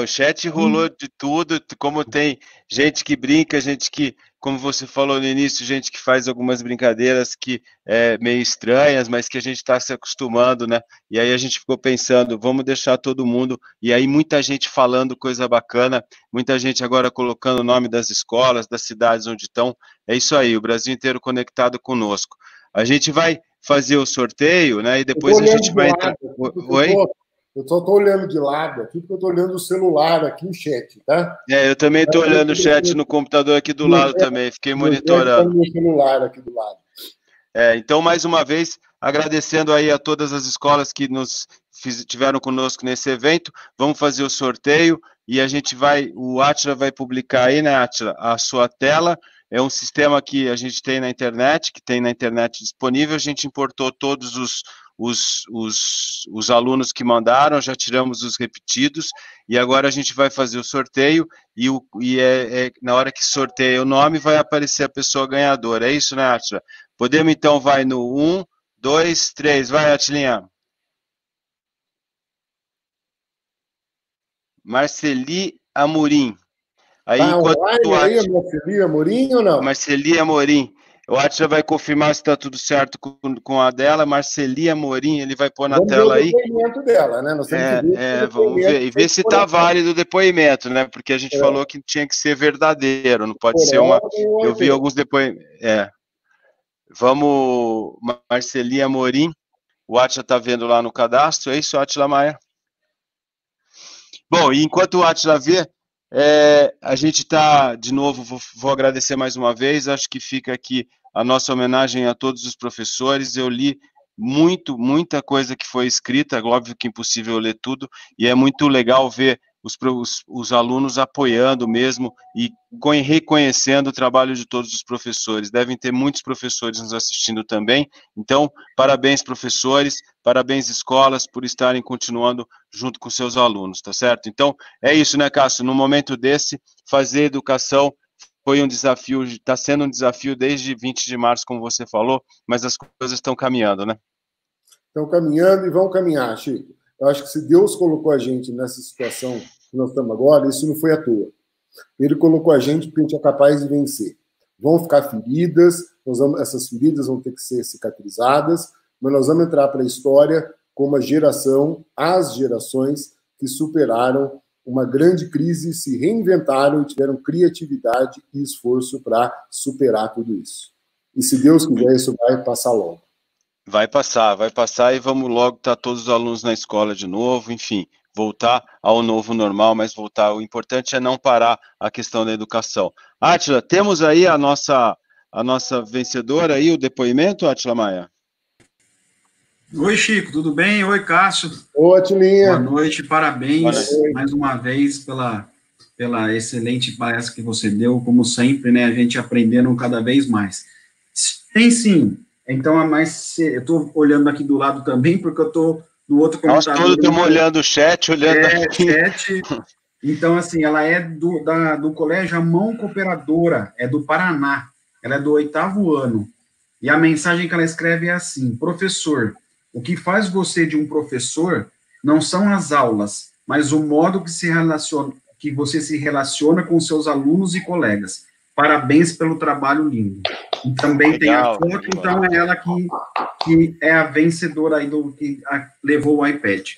O chat rolou de tudo, como tem gente que brinca, gente que, como você falou no início, gente que faz algumas brincadeiras que meio estranhas, mas que a gente está se acostumando, né? E aí a gente ficou pensando, vamos deixar todo mundo, e aí muita gente falando coisa bacana, muita gente agora colocando o nome das escolas, das cidades onde estão, é isso aí, o Brasil inteiro conectado conosco. A gente vai fazer o sorteio, né? E depois a gente vai entrar... Oi? Eu só estou olhando de lado aqui, porque eu estou olhando o celular aqui, o chat, tá? Eu também estou olhando o chat no computador aqui do lado também, fiquei monitorando. Meu celular aqui do lado. Então, mais uma vez, agradecendo aí a todas as escolas que tiveram conosco nesse evento, vamos fazer o sorteio e a gente o Átila vai publicar aí, né, Átila, a sua tela. É um sistema que a gente tem na internet, que tem na internet disponível, a gente importou todos os alunos que mandaram, já tiramos os repetidos, e agora a gente vai fazer o sorteio, na hora que sorteia o nome, vai aparecer a pessoa ganhadora, é isso, né, Átila? Podemos, então, vai no 1, 2, 3, vai, Atilinha. Marceli Amorim. Aí, online aí, Marceli Amorim ou não? Marceli Amorim. O Átila vai confirmar se está tudo certo com a dela. Marceli Amorim, ele vai pôr na tela aí. Vamos ver o depoimento dela, né? Nós temos que ver vamos ver. E ver se está válido o depoimento, né? Porque a gente falou que tinha que ser verdadeiro, não pode ser uma... Eu vi alguns depoimentos... Vamos, Marceli Amorim. O Átila está vendo lá no cadastro. É isso, Átila Maia? Bom, e enquanto o Átila vê, a gente está, de novo, vou agradecer mais uma vez, acho que fica aqui a nossa homenagem a todos os professores. Eu li muita coisa que foi escrita, óbvio que é impossível ler tudo, e é muito legal ver os alunos apoiando mesmo e reconhecendo o trabalho de todos os professores. Devem ter muitos professores nos assistindo também, então, parabéns, professores, parabéns, escolas, por estarem continuando junto com seus alunos, tá certo? Então, é isso, né, Cássio? No momento desse, fazer educação foi um desafio, está sendo um desafio desde 20 de março, como você falou, mas as coisas estão caminhando, né? Estão caminhando e vão caminhar, Chico. Eu acho que se Deus colocou a gente nessa situação que nós estamos agora, isso não foi à toa. Ele colocou a gente porque a gente é capaz de vencer. Vão ficar feridas, essas feridas vão ter que ser cicatrizadas, mas nós vamos entrar para a história como as gerações que superaram uma grande crise, se reinventaram e tiveram criatividade e esforço para superar tudo isso. E se Deus quiser, isso vai passar logo. Vai passar e vamos logo estar todos os alunos na escola de novo, enfim, voltar ao novo normal, mas voltar. O importante é não parar a questão da educação. Átila, temos aí a nossa vencedora aí, o depoimento, Átila Maia? Oi, Chico, tudo bem? Oi, Cássio. Oi, Atilinha. Boa noite, parabéns mais uma vez pela excelente palestra que você deu, como sempre, né, a gente aprendendo cada vez mais. Tem sim. Então, eu estou olhando aqui do lado também, porque eu estou no outro computador. Nós todos estamos olhando o chat, chat. Então, assim, ela é do Colégio Mão Cooperadora, é do Paraná. Ela é do 8º ano. E a mensagem que ela escreve é assim: professor, o que faz você de um professor não são as aulas, mas o modo que você se relaciona com seus alunos e colegas. Parabéns pelo trabalho lindo. E também Legal, tem a foto, então é ela que é a vencedora aí que levou o iPad.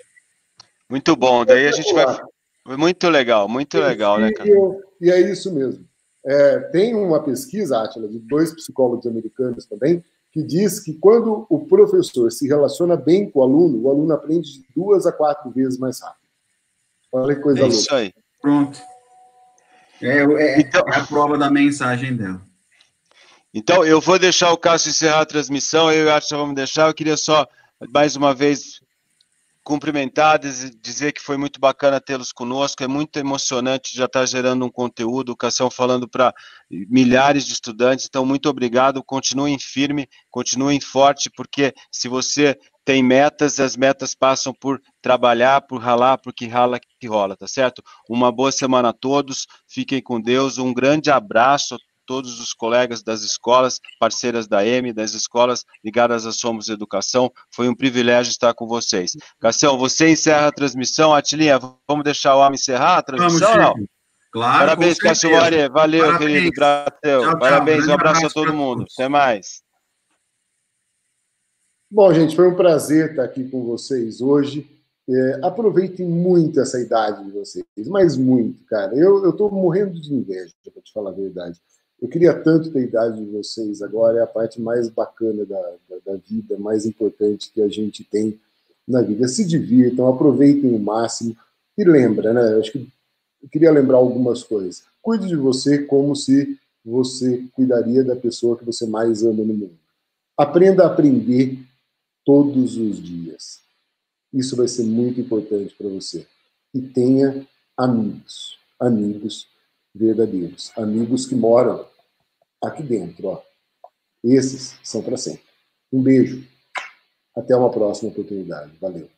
Muito bom, daí a gente vai... Muito legal, né, cara? E é isso mesmo. Tem uma pesquisa, Átila, de 2 psicólogos americanos também, que diz que quando o professor se relaciona bem com o aluno aprende de 2 a 4 vezes mais rápido. Olha que coisa louca. Isso aí. Pronto. Então, é a prova da mensagem dela. Então, eu vou deixar o Cássio encerrar a transmissão, eu e o Átila vamos deixar. Eu queria só, mais uma vez, cumprimentar, dizer que foi muito bacana tê-los conosco, é muito emocionante já estar gerando um conteúdo, o Cassião falando para milhares de estudantes, então muito obrigado, continuem firme, continuem forte, porque se você tem metas, as metas passam por trabalhar, por ralar, porque rala que rola, tá certo? Uma boa semana a todos, fiquem com Deus, um grande abraço a todos os colegas das escolas, parceiras da EME, das escolas ligadas a Somos Educação. Foi um privilégio estar com vocês. Cassião, você encerra a transmissão. Atilinha, vamos deixar o homem encerrar a transmissão ou não? Claro, parabéns, Cássio Mori. Valeu, parabéns, querido. Tchau, parabéns, um abraço a todo mundo. Até mais. Bom, gente, foi um prazer estar aqui com vocês hoje. Aproveitem muito essa idade de vocês, mas muito, cara. Eu estou morrendo de inveja, para te falar a verdade. Eu queria tanto ter a idade de vocês agora, é a parte mais bacana da vida, mais importante que a gente tem na vida. Se divirtam, aproveitem o máximo e lembra, né? Eu acho que eu queria lembrar algumas coisas. Cuide de você como se você cuidaria da pessoa que você mais ama no mundo. Aprenda a aprender todos os dias. Isso vai ser muito importante para você. E tenha amigos verdadeiros, amigos que moram aqui dentro, ó. Esses são para sempre. Um beijo. Até uma próxima oportunidade. Valeu.